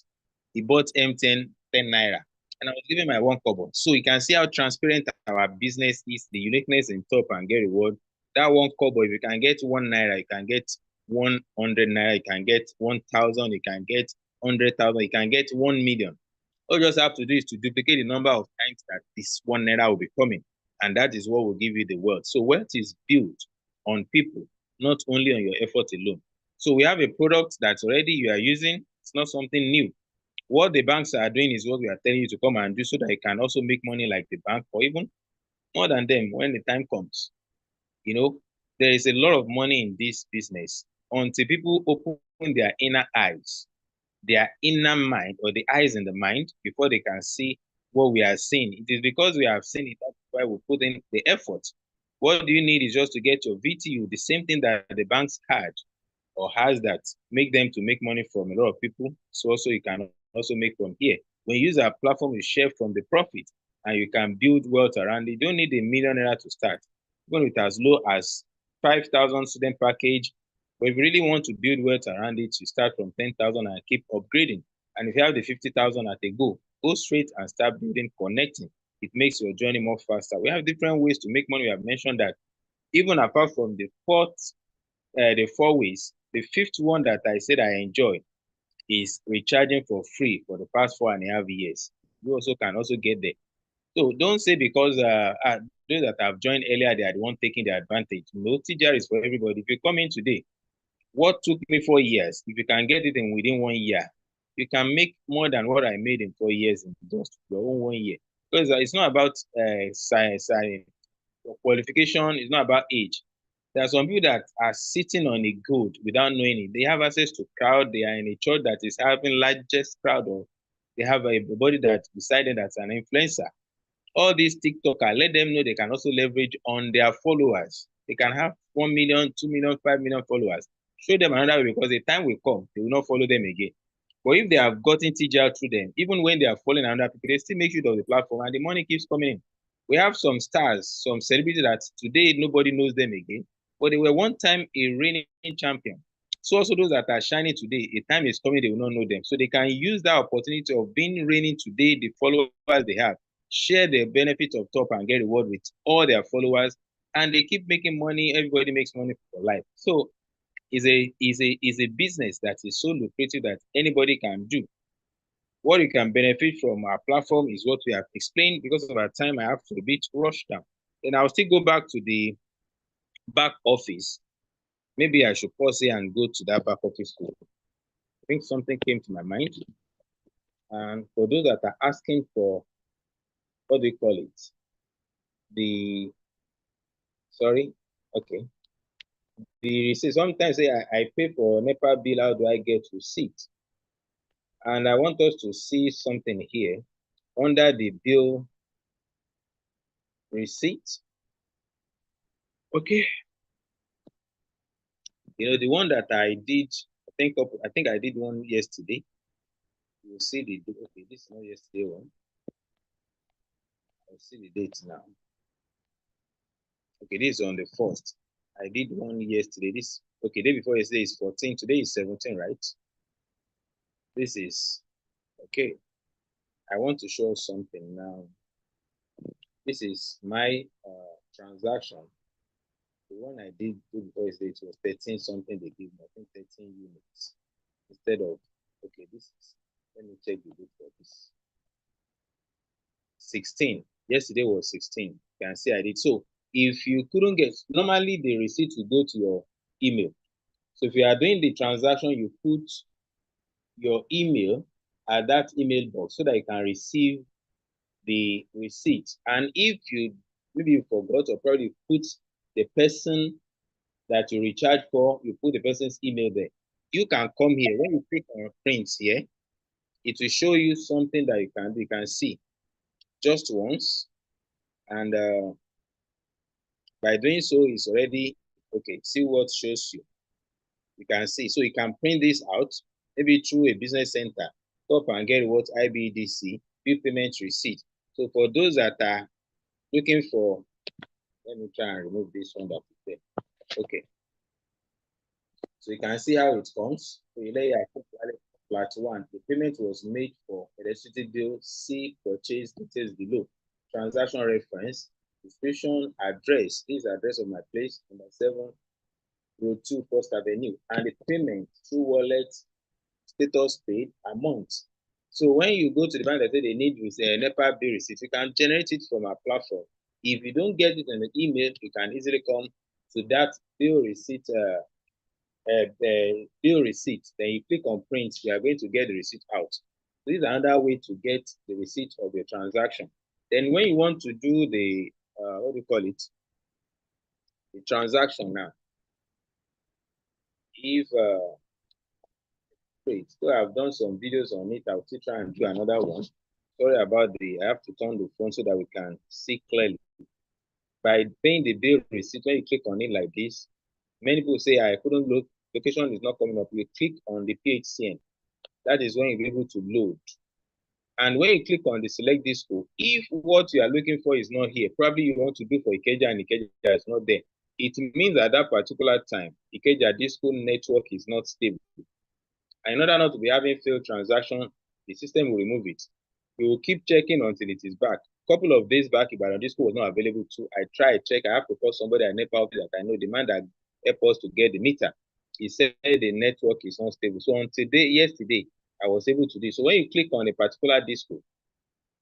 S1: He bought M10 10 naira, and I was giving my 1 kobo. So you can see how transparent our business is. The uniqueness in top and get reward. That 1 kobo, if you can get 1 naira, you can get 100 naira. You can get 1,000. You can get 100,000. You can get 1 million. All you just have to do is to duplicate the number of times that this 1 naira will be coming. And that is what will give you the wealth. So wealth is built on people, not only on your effort alone. So we have a product that's already you are using. It's not something new. What the banks are doing is what we are telling you to come and do so that you can also make money like the bank or even more than them when the time comes. You know, there is a lot of money in this business until people open their inner eyes, their inner mind or the eyes in the mind before they can see what we are seeing. It is because we have seen it, that's why we put in the effort. What do you need is just to get your VTU, the same thing that the banks had or has that make them to make money from a lot of people. So also you can also make from here. When you use our platform, you share from the profit and you can build wealth around it. You don't need a million naira to start. Even with as low as 5,000 student package. But if you really want to build wealth around it, you start from 10,000 and keep upgrading. And if you have the 50,000 at a go straight and start building, connecting. It makes your journey more faster. We have different ways to make money. We have mentioned that even apart from the the 4 ways, the fifth one that I said I enjoy is recharging for free for the past 4.5 years. You also can also get there. So don't say because those that have joined earlier, they are the one taking the advantage. No, TGR is for everybody. If you come in today, what took me 4 years, if you can get it in within 1 year, you can make more than what I made in 4 years in just your own 1 year. Because it's not about science, qualification, it's not about age. There are some people that are sitting on a gold without knowing it. They have access to crowd. They are in a church that is having largest crowd, or they have a body that decided that's an influencer. All these TikTokers, let them know they can also leverage on their followers. They can have 1 million, 2 million, 5 million followers. Show them another way because the time will come, they will not follow them again. But if they have gotten TGR through them, even when they are following another people, they still make use of the platform and the money keeps coming in. We have some stars, some celebrities that today nobody knows them again, but they were one time a reigning champion. So also those that are shining today, a time is coming, they will not know them. So they can use that opportunity of being reigning today, the followers they have, share the benefit of top and get reward with all their followers, and they keep making money. Everybody makes money for life. So is a business that is so lucrative that anybody can do. What you can benefit from our platform is what we have explained. Because of our time, I have to a bit rush down. Then I'll still go back to the back office. Maybe I should pause here and go to that back office. I think something came to my mind. And for those that are asking for, what do you call it? Sorry, okay. the receipt. Sometimes say I pay for NEPA bill, how do I get receipt? And I want us to see something here under the bill receipt. Okay. You know, the one that I did, I think I did one yesterday. You'll see the, okay, this is not yesterday one. I'll see the date now. Okay, this is on the 1st. I did one yesterday. This, okay, day before yesterday is 14. Today is 17, right? This is, okay. I want to show something now. This is my transaction. The one I did before yesterday, it was 13 something they give me. I think 13 units. Instead of, okay, this is, let me check the date for this. 16. Yesterday was 16. You can see I did. So if you couldn't get, normally the receipt will go to your email. So if you are doing the transaction, you put your email at that email box so that you can receive the receipt. And if you maybe you forgot or probably put the person that you recharge for, you put the person's email there. You can come here. When you click on print here, it will show you something that you can see just once. And by doing so, it's already okay. See what shows you. You can see. So you can print this out, maybe through a business center, top and get what IBDC, bill payment receipt. So for those that are looking for, let me try and remove this one that is there. Okay. So you can see how it comes. So you lay Flat 1. The payment was made for electricity bill. See purchase details below. Transaction reference, description, address. This is the address of my place, number 7, Road 2, First Avenue. And the payment through wallet, status paid, amount. So when you go to the bank that say they need with a NEPA bill receipt, you can generate it from our platform. If you don't get it in the email, you can easily come to that bill receipt bill receipt. Then you click on print, you are going to get the receipt out. This is another way to get the receipt of your transaction. Then when you want to do the, what do you call it? The transaction now. If, wait, so I've done some videos on it. I'll still try and do another one. Sorry about I have to turn the phone so that we can see clearly. By paying the bill receipt, when you click on it like this, many people say, I couldn't look, location is not coming up. You click on the PHCN. That is when you'll be able to load. And when you click on the select disco, if what you are looking for is not here, probably you want to do for Ikeja and Ikeja is not there, it means at that particular time, Ikeja disco network is not stable. And in order not to be having failed transaction, the system will remove it. You will keep checking until it is back. A couple of days back, Ibadan disco was not available too. I tried, check. I have to call somebody at NEPA that I know, the man that helped us to get the meter. He said the network is not stable. So until yesterday, I was able to do. So when you click on a particular disco,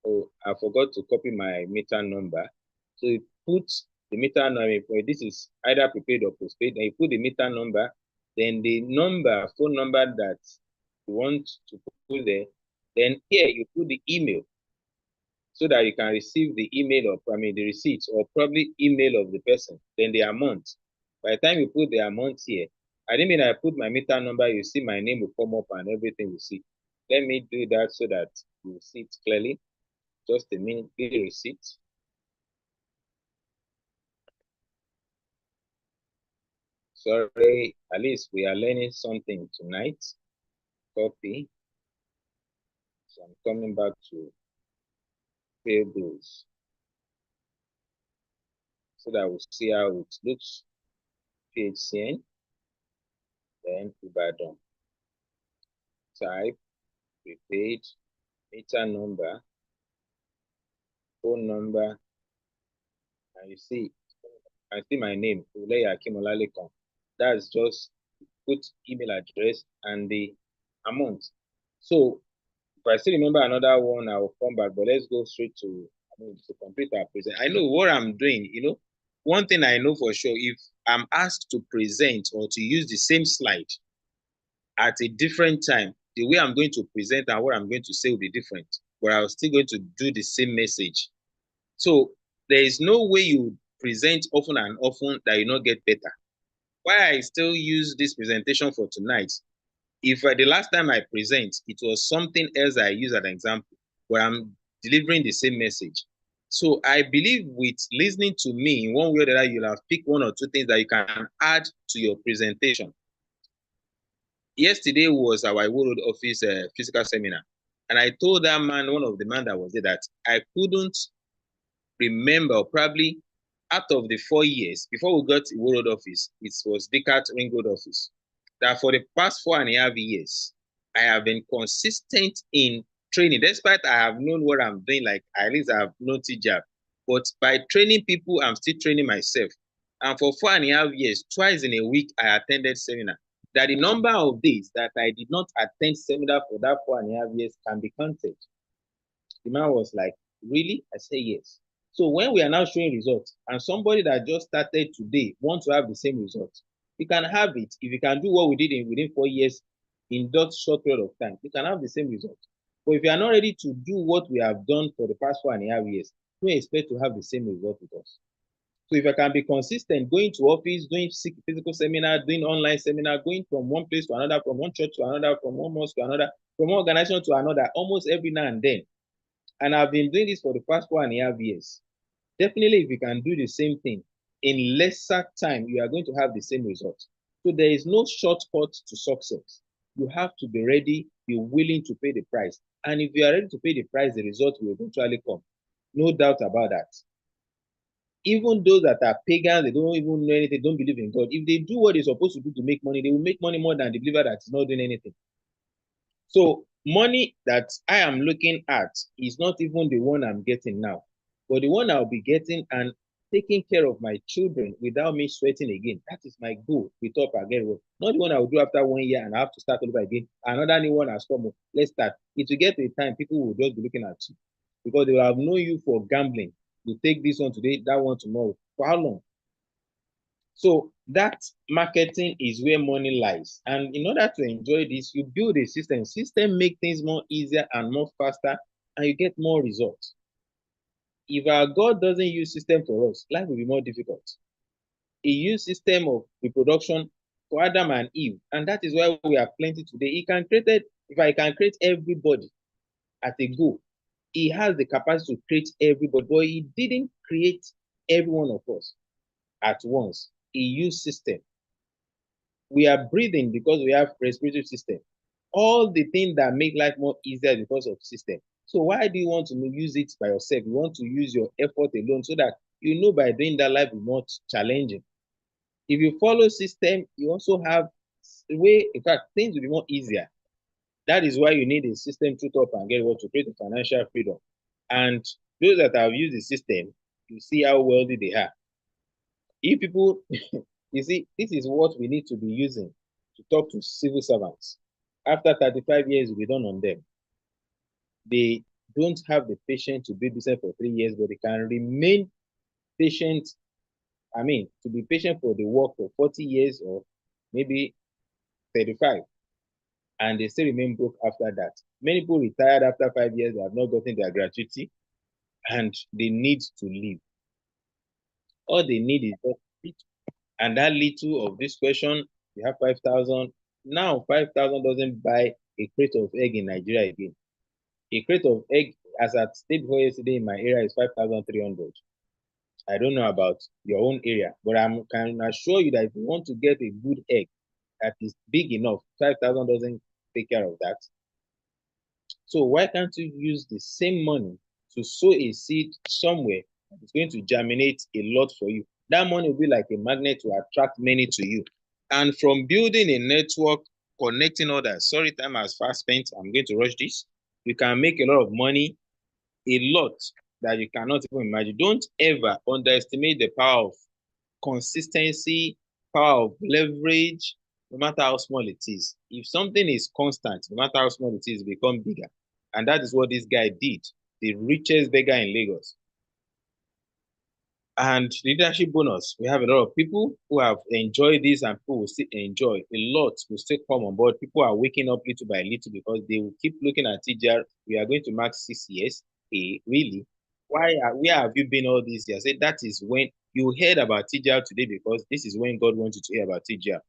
S1: oh, I forgot to copy my meter number. So you put the meter number. This is either prepaid or postpaid. Then you put the meter number. Then the phone number that you want to put there. Then here you put the email so that you can receive the email of, the receipt or probably email of the person. Then the amount. By the time you put the amount here, I didn't mean I put my meter number, you see my name will come up and everything you see. Let me do that so that you see it clearly. Just a minute, the receipt. Sorry, at least we are learning something tonight. Copy. So I'm coming back to pay bills so that we'll see how it looks. PHCN, then Ibadan. Type, prepaid, meter number, phone number, and you see, I see my name, Uleya Akimolalekan. That's just put email address and the amount. So if I still remember another one, I will come back, but let's go straight to complete our present. I know what I'm doing, one thing I know for sure, if I'm asked to present or to use the same slide at a different time, the way I'm going to present and what I'm going to say will be different, but I'm still going to do the same message. So there is no way you present often and often that you not get better. why I still use this presentation for tonight. If the last time I present, it was something else I use as an example, where I'm delivering the same message. So I believe with listening to me in one way or the other, you'll have picked one or two things that you can add to your presentation. Yesterday was our World Office physical seminar. And I told that man, one of the men that was there, that I couldn't remember, or probably out of the 4 years before we got World Office, it was Decat Ring Road Office, that for the past 4.5 years, I have been consistent in training, despite I have known what I'm doing, like at least I have known TJAB. But by training people, I'm still training myself. And for 4.5 years, twice in a week, I attended seminar. That the number of days that I did not attend seminar for that 4.5 years can be counted. The man was like, really? I say yes. So when we are now showing results, and somebody that just started today wants to have the same results, you can have it. If you can do what we did within 4 years in that short period of time, you can have the same results. But if you are not ready to do what we have done for the past 4.5 years, don't expect to have the same result with us. So if I can be consistent, going to office, doing physical seminar, doing online seminar, going from one place to another, from one church to another, from one mosque to another, from one organization to another, almost every now and then, and I've been doing this for the past 4.5 years. Definitely, if you can do the same thing in lesser time, you are going to have the same result. So there is no shortcut to success. You have to be ready, be willing to pay the price. And if you are ready to pay the price, the result will eventually come. No doubt about that. Even those that are pagans, they don't even know anything, don't believe in God. If they do what they're supposed to do to make money, they will make money more than the believer that is not doing anything. So money that I am looking at is not even the one I'm getting now, but the one I'll be getting and taking care of my children without me sweating again. That is my goal with Up Again. Not the one I will do after 1 year and I have to start over again. Another new one has come. Let's start. It will get to a time people will just be looking at you because they will have known you for gambling. You take this one today, that one tomorrow. For how long? So that marketing is where money lies. And in order to enjoy this, you build a system. System make things more easier and more faster, and you get more results. If our God doesn't use system for us, life will be more difficult. He used system of reproduction for Adam and Eve, and that is why we are plenty today. He can create, if I can create everybody at a go, he has the capacity to create everybody, but he didn't create every one of us at once. He used system. We are breathing because we have respiratory system. All the things that make life more easier because of system. So why do you want to use it by yourself? You want to use your effort alone so that you know by doing that life is more challenging. If you follow system, you also have way, in fact, things will be more easier. That is why you need a system to top and get what to create a financial freedom. And those that have used the system, you see how wealthy they are. If people, you see, this is what we need to be using to talk to civil servants. After 35 years, we done on them. They don't have the patience to be business for 3 years, but they can remain patient. I mean, to be patient for the work for 40 years or maybe 35, and they still remain broke after that. Many people retired after 5 years, they have not gotten their gratuity, and they need to leave. All they need is just little. And that little of this question, you have 5,000. Now, 5,000 doesn't buy a crate of egg in Nigeria again. A crate of egg, as I stated before yesterday in my area, is 5,300. I don't know about your own area, but I can assure you that if you want to get a good egg that is big enough, 5,000 doesn't take care of that. So why can't you use the same money to sow a seed somewhere that is going to germinate a lot for you? That money will be like a magnet to attract many to you. And from building a network, connecting others, sorry, time has fast spent, I'm going to rush this. You can make a lot of money, a lot that you cannot even imagine. Don't ever underestimate the power of consistency, power of leverage, no matter how small it is. If something is constant, no matter how small it is, it becomes bigger. And that is what this guy did, the richest beggar in Lagos. And leadership bonus, we have a lot of people who have enjoyed this and people will still enjoy. A lot will still come on board. People are waking up little by little because they will keep looking at TJR. We are going to mark 6 years. Really? where have you been all these years? I said, that is when you heard about TGR today, because this is when God wants you to hear about TGR.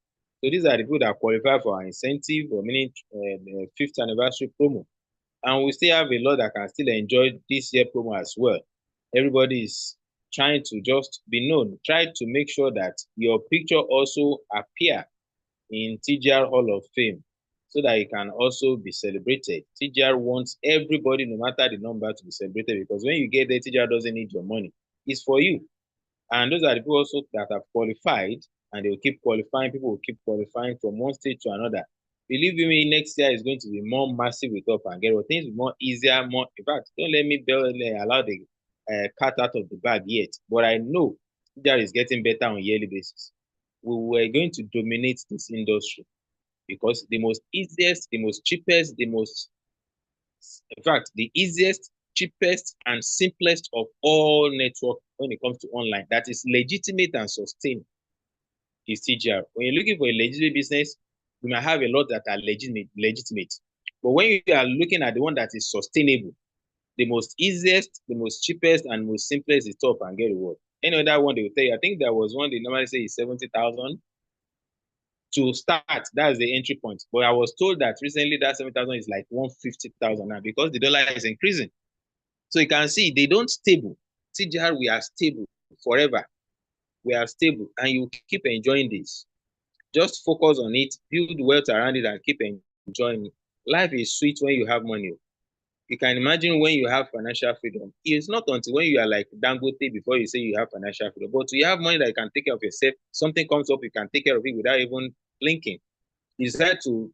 S1: So these are the people that qualify for our incentive, or meaning fifth anniversary promo. And we still have a lot that can still enjoy this year promo as well. Everybody is trying to just be known. Try to make sure that your picture also appear in TGR Hall of Fame, so that it can also be celebrated. TGR wants everybody, no matter the number, to be celebrated, because when you get there, TGR doesn't need your money. It's for you. And those are the people also that have qualified, and they will keep qualifying. People will keep qualifying from one state to another. Believe me, next year is going to be more massive with Up and Get Well. Things will be more easier, more. In fact, don't let me allow the cat out of the bag yet. But I know TGR is getting better on a yearly basis. We were going to dominate this industry, because the most easiest, the most cheapest, in fact, the easiest, cheapest, and simplest of all network when it comes to online that is legitimate and sustained is TGR. When you're looking for a legitimate business, you might have a lot that are legitimate. But when you are looking at the one that is sustainable, the most easiest, the most cheapest, and most simplest is Top and Get Reward. Any other one they will tell you, I think there was one they normally say is 70,000 to start. That's the entry point. But I was told that recently that 7,000 is like 150,000 now, because the dollar is increasing. So you can see they don't stable. TGR, we are stable forever. We are stable, and you keep enjoying this. Just focus on it, build wealth around it, and keep enjoying it. Life is sweet when you have money. You can imagine when you have financial freedom. It's not until when you are like Dangote before you say you have financial freedom. But you have money that you can take care of yourself. Something comes up, you can take care of it without even blinking. You decide to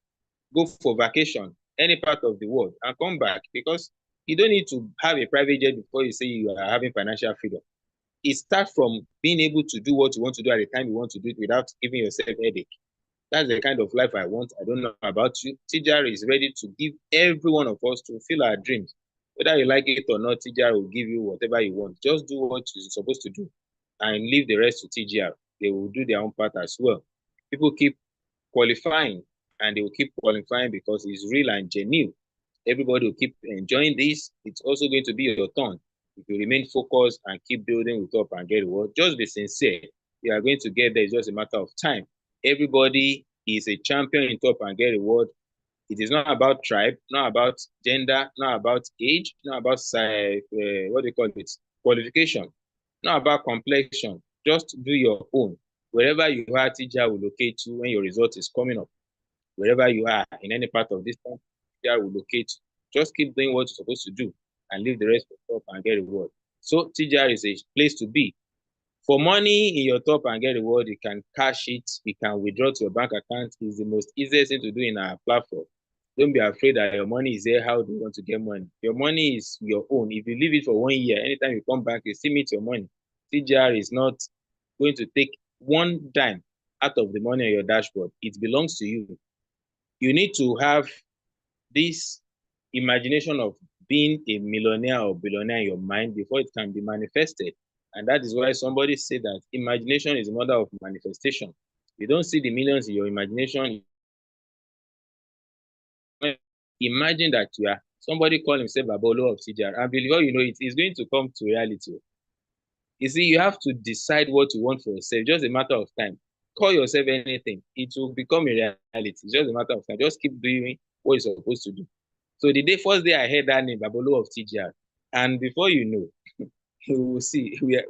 S1: go for vacation any part of the world and come back, because you don't need to have a private jet before you say you are having financial freedom. It starts from being able to do what you want to do at the time you want to do it without giving yourself headache. That's the kind of life I want. I don't know about you. TGR is ready to give every one of us to fulfill our dreams. Whether you like it or not, TGR will give you whatever you want. Just do what you're supposed to do and leave the rest to TGR. They will do their own part as well. People keep qualifying, and they will keep qualifying because it's real and genuine. Everybody will keep enjoying this. It's also going to be your turn. If you remain focused and keep building with Up and Get Reward, just be sincere. You are going to get there. It's just a matter of time. Everybody is a champion in Up and Get Reward. It is not about tribe, not about gender, not about age, not about what do you call it, qualification, not about complexion. Just do your own. Wherever you are, TGR will locate you when your result is coming up. Wherever you are in any part of this country, TGR will locate you. Just keep doing what you're supposed to do and leave the rest for Top and Get Reward. So TGR is a place to be. For money in your Top and Get Reward, you can cash it, you can withdraw to your bank account. It's the most easiest thing to do in our platform. Don't be afraid that your money is there. How do you want to get money? Your money is your own. If you leave it for 1 year, anytime you come back, you still meet your money. TGR is not going to take one dime out of the money on your dashboard. It belongs to you. You need to have this imagination of being a millionaire or billionaire in your mind before it can be manifested. And that is why somebody said that imagination is the mother of manifestation. You don't see the millions in your imagination. Imagine that you are somebody call himself Babolo of TGR, and before you know it, it's going to come to reality. You see, you have to decide what you want for yourself. Just a matter of time. Call yourself anything. It will become a reality. It's just a matter of time. Just keep doing what you're supposed to do. So the first day I heard that name, Babolo of TGR, and before you know, you will see, we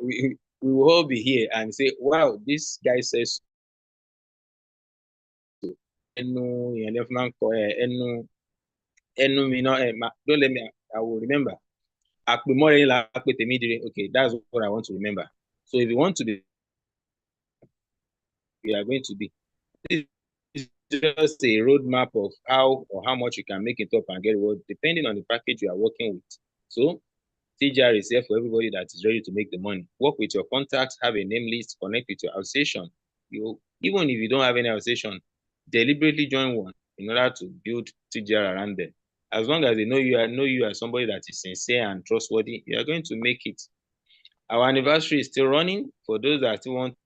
S1: will all be here and say, wow, this guy says so. Don't let me, I will remember. Okay, that's what I want to remember. So if you want to be, you are going to be. This is just a roadmap of how or how much you can make it Up and Get Reward, depending on the package you are working with. So TGR is here for everybody that is ready to make the money. Work with your contacts, have a name list, connect with your association. Even if you don't have any association, deliberately join one in order to build TGR around them. As long as they know you as somebody that is sincere and trustworthy, you are going to make it. Our anniversary is still running. For those that still want,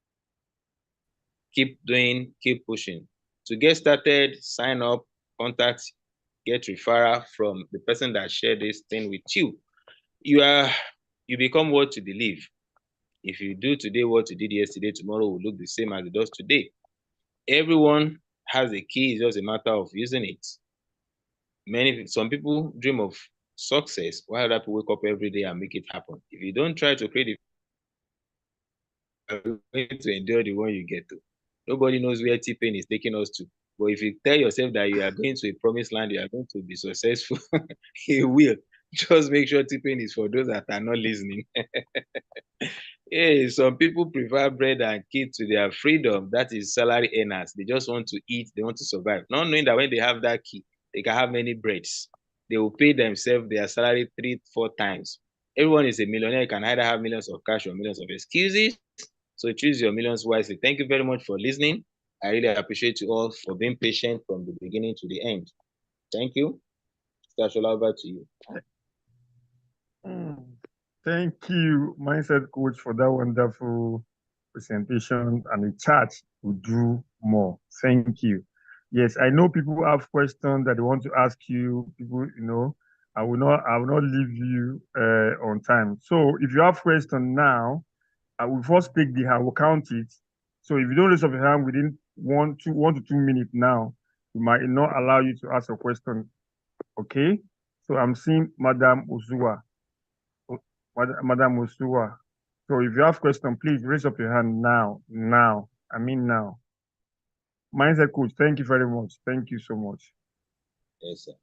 S1: keep doing, keep pushing. To get started, sign up, contact, get referral from the person that shared this thing with you. You are You become what you believe. If you do today what you did yesterday, tomorrow will look the same as it does today. Everyone has a key, it's just a matter of using it. Some people dream of success while other people wake up every day and make it happen. If you don't try to create it, you're going to endure the one you get to. Nobody knows where T-Pain is taking us to. But if you tell yourself that you are going to a promised land, you are going to be successful, you will. Just make sure T-Pain is for those that are not listening. Hey, some people prefer bread and key to their freedom. That is salary earners. They just want to eat, they want to survive. Not knowing that when they have that key, they can have many breads. They will pay themselves their salary 3-4 times. Everyone is a millionaire. You can either have millions of cash or millions of excuses. So choose your millions wisely. Thank you very much for listening. I really appreciate you all for being patient from the beginning to the end. Thank you. Stashola, over to you.
S2: Thank you, Mindset Coach, for that wonderful presentation, and the chat will do more. Thank you. Yes, I know people have questions that they want to ask you. People, I will not leave you on time. So if you have question now, I will first take the hand. I will count it. So if you don't raise up your hand within 1 to 2 minutes now, we might not allow you to ask a question. Okay? So I'm seeing Madam Uzua. Madam Uzua. So if you have question, please raise up your hand now. Now. I mean now. Mindset Coach, thank you very much. Thank you so much.
S1: Yes, sir.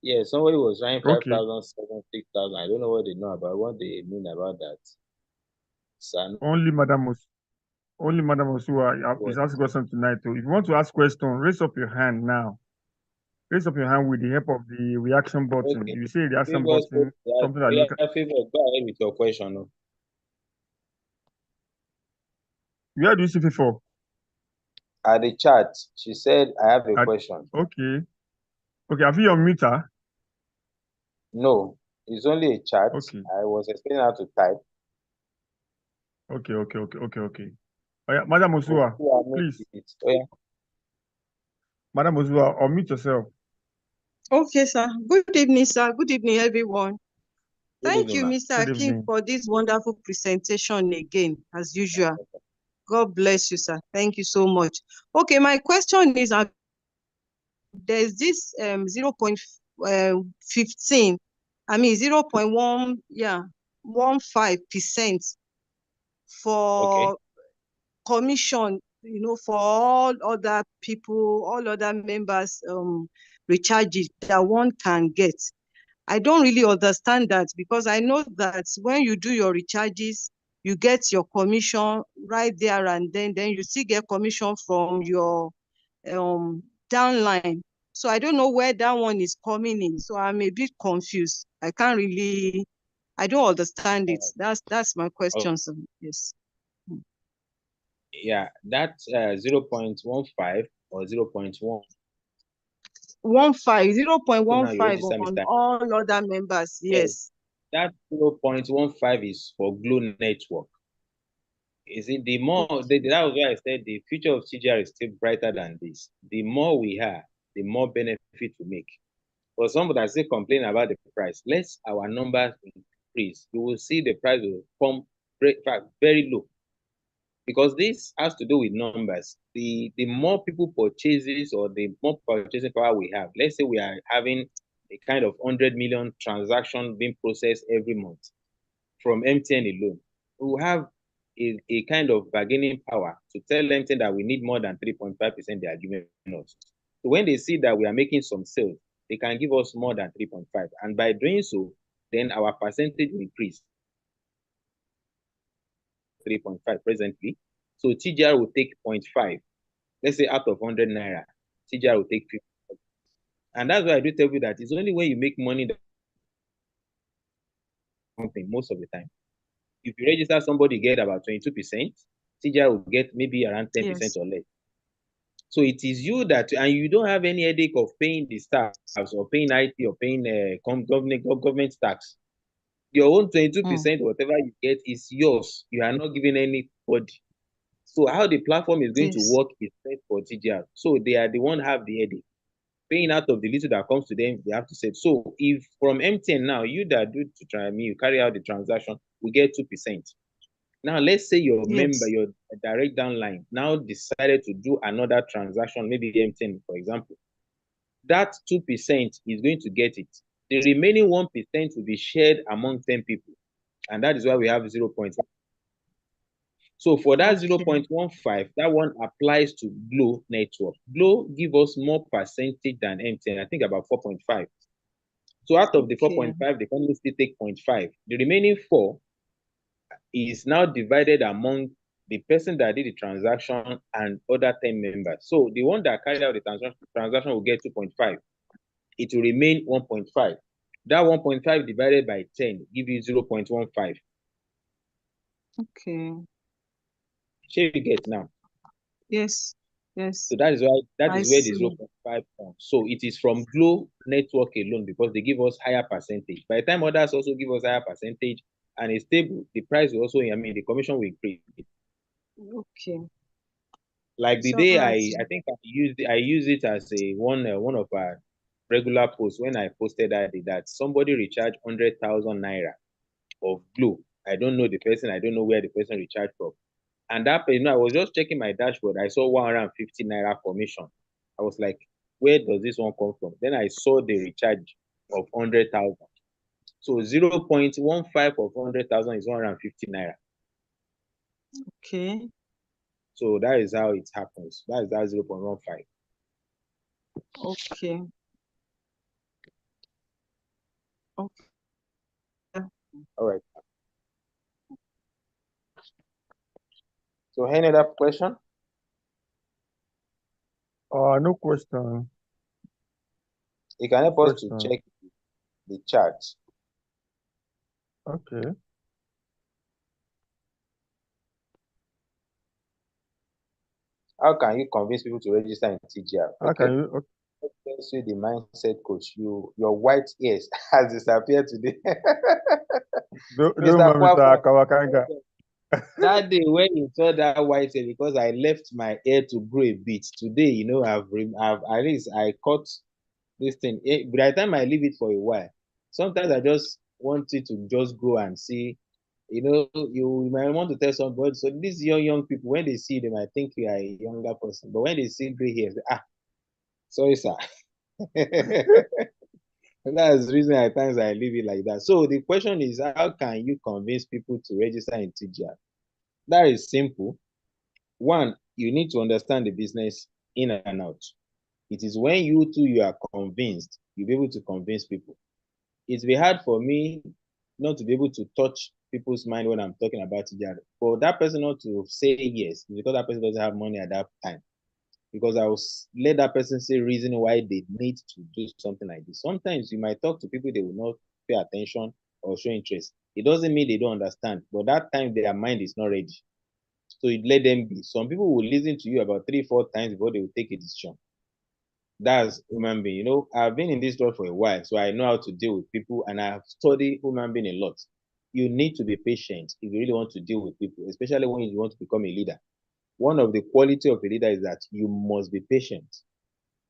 S1: Yeah, somebody was trying
S2: Okay.
S1: 5,000, 7,000, 6,000. I don't know what they know about, what they mean about that. Son.
S2: Only Madam Osua is asking question tonight. So if you want to ask question, raise up your hand now. Raise up your hand with the help of the reaction button.
S1: Okay.
S2: If you see the reaction
S1: Favors,
S2: button, something that
S1: yeah,
S2: look.
S1: Favors, go ahead with your question. No?
S2: Where do you see before?
S1: At the chat, she said, I have a question.
S2: Okay. Okay, have you unmuted her?
S1: No, it's only a chat.
S2: Okay.
S1: I was explaining how to type.
S2: Okay. Oh, yeah, Madam Osua, please.
S1: Oh, yeah.
S2: Madam Osua, unmute yourself.
S3: Okay, sir. Good evening, sir. Good evening, everyone. Thank you,
S1: ma.
S3: Mr. Akin, for this wonderful presentation again, as usual. God bless you, sir. Thank you so much. Okay, my question is, there's this 0.15, I mean 0.15% for commission, for all other people, all other members recharges that one can get. I don't really understand that, because I know that when you do your recharges, you get your commission right there and then you still get commission from your downline. So I don't know where that one is coming in. So I'm a bit confused. I don't understand it. That's my question, sir. Yes.
S1: Yeah, that's 0.15 or 0.1.
S3: 0.15 on all other members. Yes.
S1: That 0.15 is for Glow Network. Is it the more that was why I said the future of TGR is still brighter than this. The more we have, the more benefit we make. For some that still complain about the price, less our numbers increase. You will see the price will come very low. Because this has to do with numbers. The more people purchases or the more purchasing power we have, let's say we are having a kind of 100 million transaction being processed every month from MTN alone, we will have a kind of bargaining power to tell MTN that we need more than 3.5% they are giving us. So when they see that we are making some sales, they can give us more than 3.5. And by doing so, then our percentage will increase. 3.5 presently. So TGR will take 0.5. Let's say out of 100 naira, TGR will take 50. And that's why I do tell you that it's only when you make money that most of the time. If you register somebody get about 22%, TGR will get maybe around 10% or less. So it is you that, and you don't have any headache of paying the staff or paying IT or paying government tax. Your own 22%, whatever you get, is yours. You are not giving anybody. So how the platform is going to work is set for TGR. So they are the one have the headache. paying out of the little that comes to them, they have to say. So if from MTN now, you that do to try me, you carry out the transaction, we get 2%. Now, let's say your member,
S3: Yes.
S1: your direct downline, now decided to do another transaction, maybe MTN, for example. That 2% is going to get it. The remaining 1% will be shared among 10 people. And that is why we have 0.1. So for that
S3: Okay.
S1: 0.15, that one applies to Glo network. Glo give us more percentage than MTN, I think about 4.5. So out of the
S3: Okay.
S1: 4.5, the company still take 0.5. The remaining 4 is now divided among the person that did the transaction and other 10 members. So the one that carried out the transaction will get 2.5. It will remain 1.5. That 1.5 divided by 10 give you 0.15.
S3: Okay.
S1: Shall you get now?
S3: Yes. Yes.
S1: So that is where
S3: I
S1: the
S3: see.
S1: 0.5 comes. So it is from Glo network alone because they give us higher percentage. By the time others also give us higher percentage and it's stable, the price will also, the commission will increase.
S3: Okay.
S1: Like the
S3: So
S1: day I think I used it as a one of our regular posts when I posted that somebody recharged 100,000 naira of Glo. I don't know the person. I don't know where the person recharged from. And that person, I was just checking my dashboard. I saw 150 naira commission. I was like, where does this one come from? Then I saw the recharge of 100,000. So 0.15 of 100,000 is 150 naira.
S3: okay.
S1: So that is how it happens. That is that 0.15.
S3: Okay. Okay.
S1: All right. So any other question?
S2: No question.
S1: You can help us to
S2: Question.
S1: check the chart.
S2: Okay.
S1: How can you convince people to register in TGR?
S2: How
S1: Okay.
S2: can you? Okay.
S1: Let's see the mindset coach. Your white ears has disappeared today.
S2: Don't
S1: Mr.
S2: mind Mr.
S1: Kwakwa,
S2: Kawakanga.
S1: that day when you saw that white hair, because I left my hair to grow a bit. Today, I've at least I cut this thing. By the time I leave it for a while, sometimes I just want it to just grow and see. You might want to tell somebody. So these young people, when they see them, I think you are a younger person. But when they see gray hair, they, sorry, sir. That's the reason at times I leave it like that. So the question is, how can you convince people to register in TGR? That is simple. One, you need to understand the business in and out. It is when you are convinced, you'll be able to convince people. It's be hard for me not to be able to touch people's mind when I'm talking about TGR. For that person not to say yes, because that person doesn't have money at that time. Because I will let that person say reason why they need to do something like this. Sometimes you might talk to people, they will not pay attention or show interest. It doesn't mean they don't understand, but that time their mind is not ready. So you let them be. Some people will listen to you about 3-4 times before they will take a decision. That's human being. I've been in this job for a while, so I know how to deal with people and I've studied human being a lot. You need to be patient if you really want to deal with people, especially when you want to become a leader. One of the quality of a leader is that you must be patient.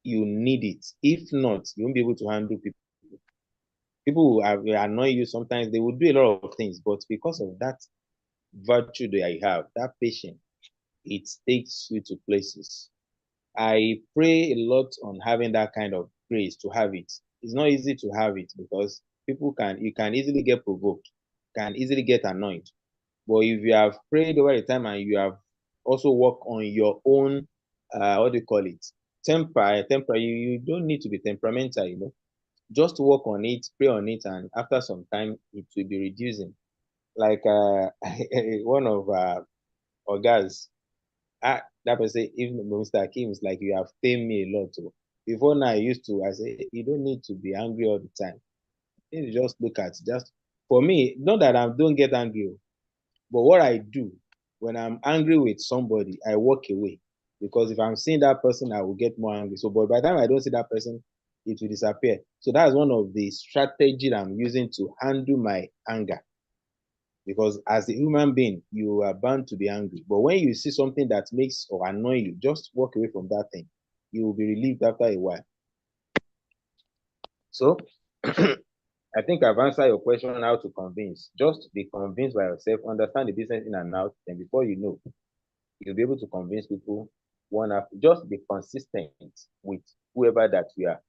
S1: You need it. If not, you won't be able to handle people. People will annoy you sometimes. They will do a lot of things, but because of that virtue that I have, that patience, it takes you to places. I pray a lot on having that kind of grace to have it. It's not easy to have it because you can easily get provoked, can easily get annoyed. But if you have prayed over the time and you have also worked on your own, what do you call it? Temper, you don't need to be temperamental. Just work on it, pray on it, and after some time, it will be reducing. Like one of our guys, that person, even Mr. Kim is like, you have paid me a lot. Too. Before now, I say, you don't need to be angry all the time. You just look at just for me, not that I don't get angry, but what I do when I'm angry with somebody, I walk away. Because if I'm seeing that person, I will get more angry. So, but by the time I don't see that person, it will disappear. So that's one of the strategies I'm using to handle my anger. Because as a human being, you are bound to be angry. But when you see something that makes or annoy you, just walk away from that thing. You will be relieved after a while. So I think I've answered your question on how to convince. Just be convinced by yourself, understand the business in and out, and before you know, you'll be able to convince people one after. Just be consistent with whoever that you are.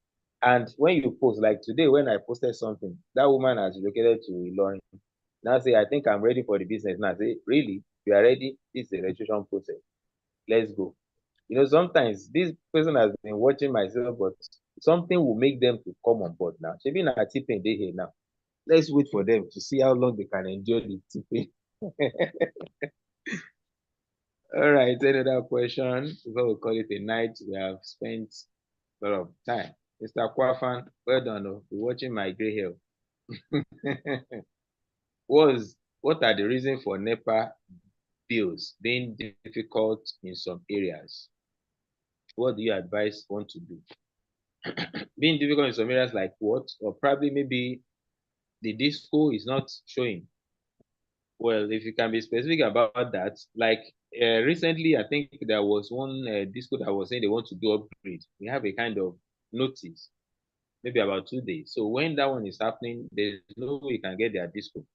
S1: And when you post, like today, when I posted something, that woman has relocated to Ilorin. Now say, I think I'm ready for the business. Now say, really? You are ready? This is the registration process. Let's go. You know, sometimes this person has been watching myself, but something will make them to come on board now. She been at tipping day here now. Let's wait for them to see how long they can endure the tipping. All right, another question before we call it a night. We have spent a lot of time. Mr. Kwafan, well done. Oh, you're watching my gray hair. What are the reasons for NEPA bills being difficult in some areas? What do you advise one to do? Being difficult in some areas like what? Or probably maybe the disco is not showing. Well, if you can be specific about that, like recently, I think there was one disco that was saying they want to do upgrade. We have a kind of notice, maybe about 2 days. So when that one is happening, there's no way you can get their disco.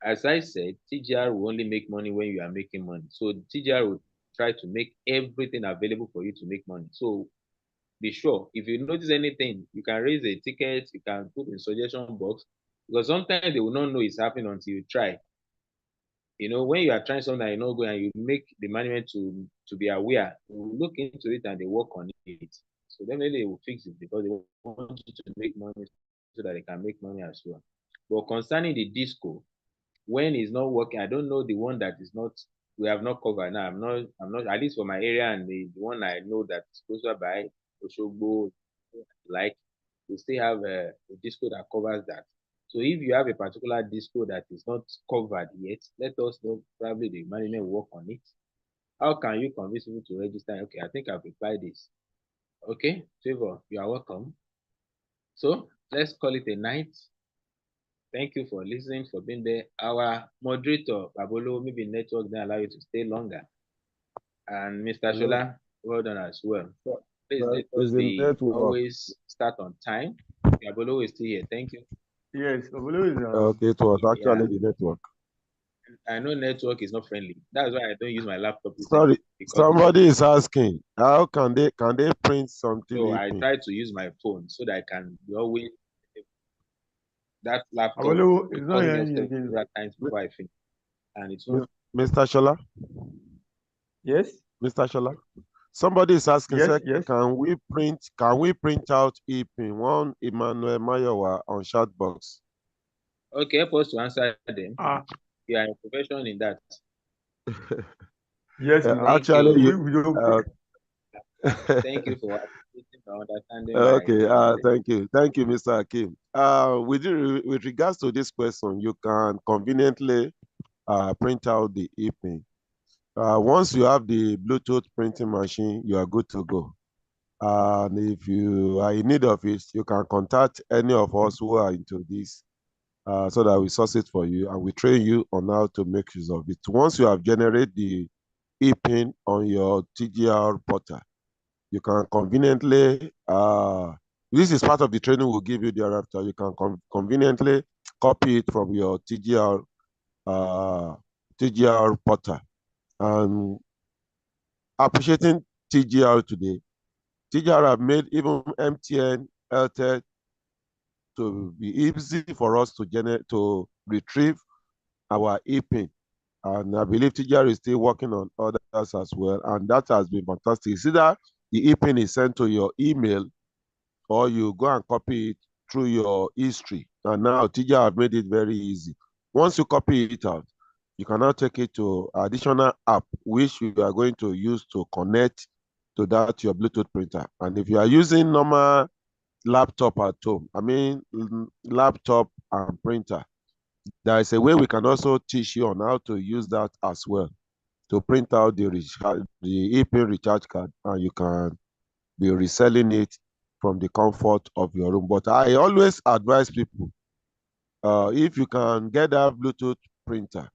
S1: As I said, TGR will only make money when you are making money. So TGR will try to make everything available for you to make money. So be sure, if you notice anything, you can raise a ticket, you can put in suggestion box, because sometimes they will not know it's happening until you try. You know, when you are trying something and you're not going and you make the management to be aware, they will look into it and they work on it. So definitely they will fix it because they want you to make money so that they can make money as well. But concerning the disco, when it's not working, I don't know the one that is not, we have not covered now. I'm not, at least for my area and the one I know that's closer by Oshogbo, like, we still have a disco that covers that. So if you have a particular disco that is not covered yet, let us know. Probably the management will work on it. How can you convince people to register? Okay, I think I've replied this. Okay, Favor, you are welcome. So let's call it a night. Thank you for listening, for being there. Our moderator, Babolo, maybe network didn't allow you to stay longer. And Mr. Shola, well done as well. Please let us be always start on time. Babolo is still here. Thank you.
S2: Yes, Babolo is
S4: okay, it was actually the network.
S1: I know network is not friendly. That's why I don't use my laptop.
S4: Sorry, somebody is asking, how can they print something?
S1: So I try to use my phone so that I can always that laptop.
S2: Babolo is not hearing you again.
S1: Times before I finish. And it's not.
S4: Mr. Shola?
S2: Yes.
S4: Mr. Shola? Somebody is asking,
S2: yes, yes.
S4: Can we print out EPIN, one Emmanuel Mayowa on chat box?
S1: Okay, help us to answer them. You are a professional in that.
S2: Yes,
S4: actually,
S1: thank you for understanding.
S4: Okay, thank you, Mr. Hakim. With regards to this question, you can conveniently print out the EPIN. Once you have the Bluetooth printing machine, you are good to go. And if you are in need of it, you can contact any of us who are into this so that we source it for you and we train you on how to make use of it. Once you have generated the EPIN on your TGR portal, you can conveniently, this is part of the training we'll give you thereafter, you can conveniently copy it from your TGR portal. And appreciating TGR today, TGR have made even MTN, Airtel to be easy for us to retrieve our EPIN. And I believe TGR is still working on others as well. And that has been fantastic. See that the EPIN is sent to your email or you go and copy it through your history. And now TGR have made it very easy. Once you copy it out, you can now take it to additional app, which you are going to use to connect to that your Bluetooth printer. And if you are using normal laptop at home, I mean laptop and printer, there is a way we can also teach you on how to use that as well to print out the EPIN recharge card, and you can be reselling it from the comfort of your room. But I always advise people, if you can get that Bluetooth printer,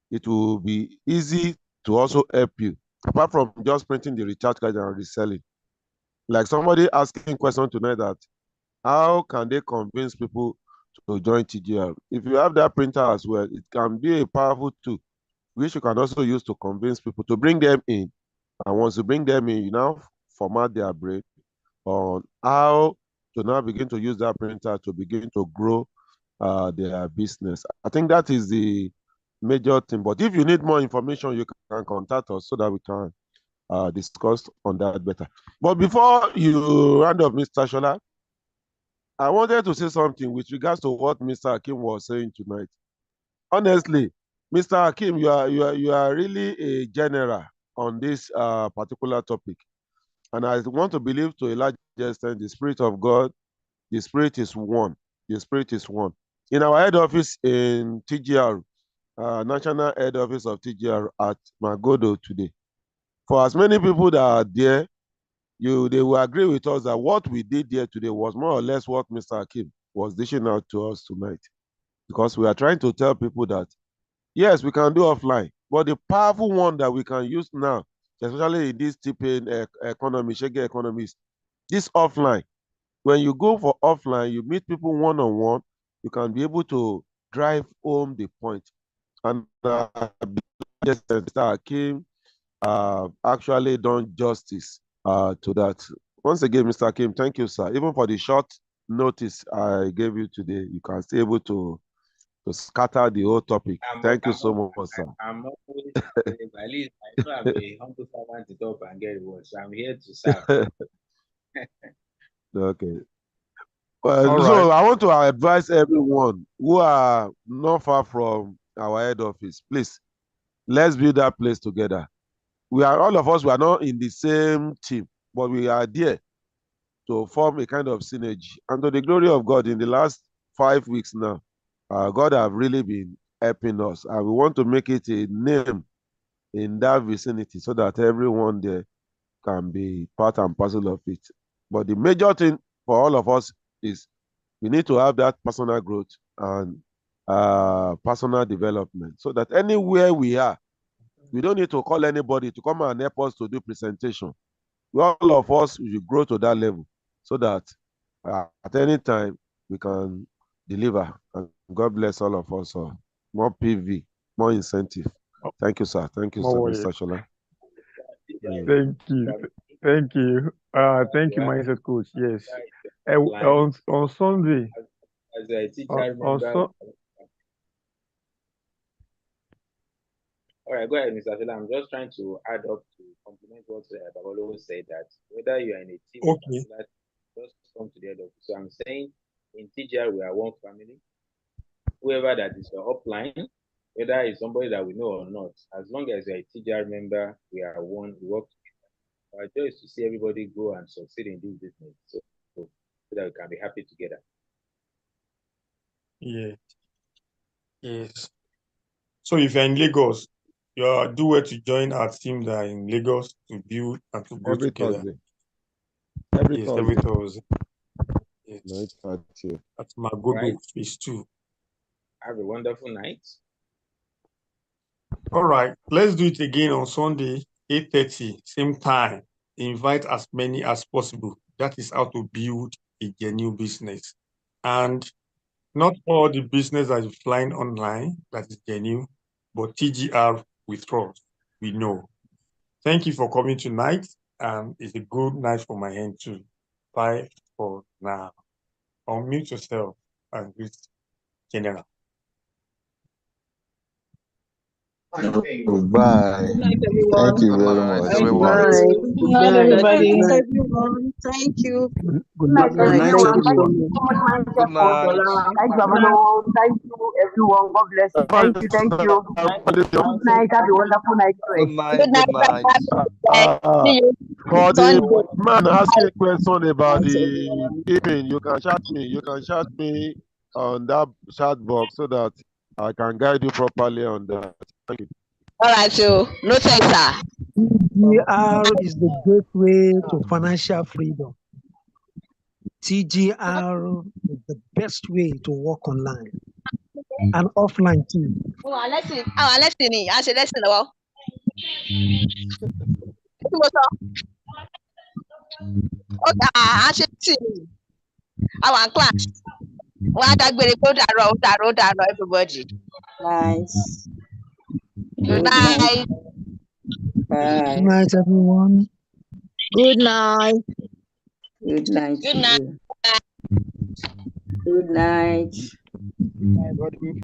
S4: it will be easy to also help you, apart from just printing the recharge card and reselling. Like somebody asking question tonight that how can they convince people to join TGR? If you have that printer as well, it can be a powerful tool, which you can also use to convince people to bring them in. And once you bring them in, you now format their brain on how to now begin to use that printer to begin to grow their business. I think that is the major thing. But if you need more information, you can contact us so that we can discuss on that better. But before you round up, Mr. Shola, I wanted to say something with regards to what Mr. Hakim was saying tonight. Honestly, Mr. Hakim, you are really a general on this particular topic. And I want to believe to a large extent the Spirit of God, the Spirit is one. The Spirit is one. In our head office in TGR, National Head Office of TGR at Magodo today, for as many people that are there, they will agree with us that what we did there today was more or less what Mr. Hakim was dishing out to us tonight. Because we are trying to tell people that, yes, we can do offline, but the powerful one that we can use now, especially in this tipping economy, shaking economies, this offline. When you go for offline, you meet people one-on-one, you can be able to drive home the point. And Mr. Hakim actually done justice to that. Once again, Mr. Hakim, thank you, sir. Even for the short notice I gave you today, you can still able to scatter the whole topic. Thank you so much, sir.
S1: I'm always, at least I know I'm a humble servant to talk and get reward, so I'm here to serve.
S4: Okay. Well, so I want to advise everyone who are not far from our head office, please, let's build that place together. We are, all of us, we are not in the same team, but we are there to form a kind of synergy. And to the glory of God, in the last 5 weeks now, God have really been helping us. And we want to make it a name in that vicinity so that everyone there can be part and parcel of it. But the major thing for all of us is we need to have that personal growth and personal development so that anywhere we are, we don't need to call anybody to come and help us to do presentation. All of us will grow to that level so that at any time we can deliver. And God bless all of us. More PV, more incentive. Thank you, sir. Thank you, sir, Mr. Shola.
S2: Thank you. Thank you. Thank you, mindset coach. Yes. On Sunday.
S1: As a teacher member. All right, go ahead, Mr. Shola. I'm just trying to add up to complement what Babalo said, that whether you are in a team,
S2: okay,
S1: just come to the head office. So I'm saying in TGR, we are one family. Whoever that is your upline, whether it's somebody that we know or not, as long as you're a TGR member, we are one, we work together. Our joy is to see everybody grow and succeed in this business so that we can be happy together.
S2: Yeah. Yes. So if you're in Lagos, you do well to join our team that are in Lagos to build and to grow together.
S4: Thursday.
S2: Every Thursday. Yes. That's Magodo phase 2.
S1: Have a wonderful night.
S2: All right, let's do it again on Sunday, 8:30, same time. Invite as many as possible. That is how to build a genuine business. And not all the business that is flying online that is genuine, but TGR with trust, we know. Thank you for coming tonight. It's a good night for my hand too. Bye for now. Unmute yourself and greet General.
S5: Bye.
S3: Good night, everyone.
S5: Thank you very much.
S3: Good night, everybody. Thanks, everyone. Thank you.
S6: Good night, everyone. Thank you so much, my
S5: Good night.
S6: Thank you, everyone. Thank you, everyone. God bless you. Thank you. Thank you. Good night. Have a wonderful night.
S5: Good night. Good night.
S4: For the man asking a question about the keeping, you can chat me. You can chat me on that chat box so that I can guide you properly on that. Thank you.
S7: All right, so no thanks, sir.
S8: TGR is the gateway to financial freedom. TGR is the best way to work online and offline too.
S7: Oh, lesson. I said lesson. Okay, I should see. Our class. What that very good everybody.
S9: Nice.
S7: Good night.
S8: Good
S9: Bye.
S8: night, everyone.
S9: Good night. Good night.
S7: Good night.
S9: Good night.
S2: Everybody.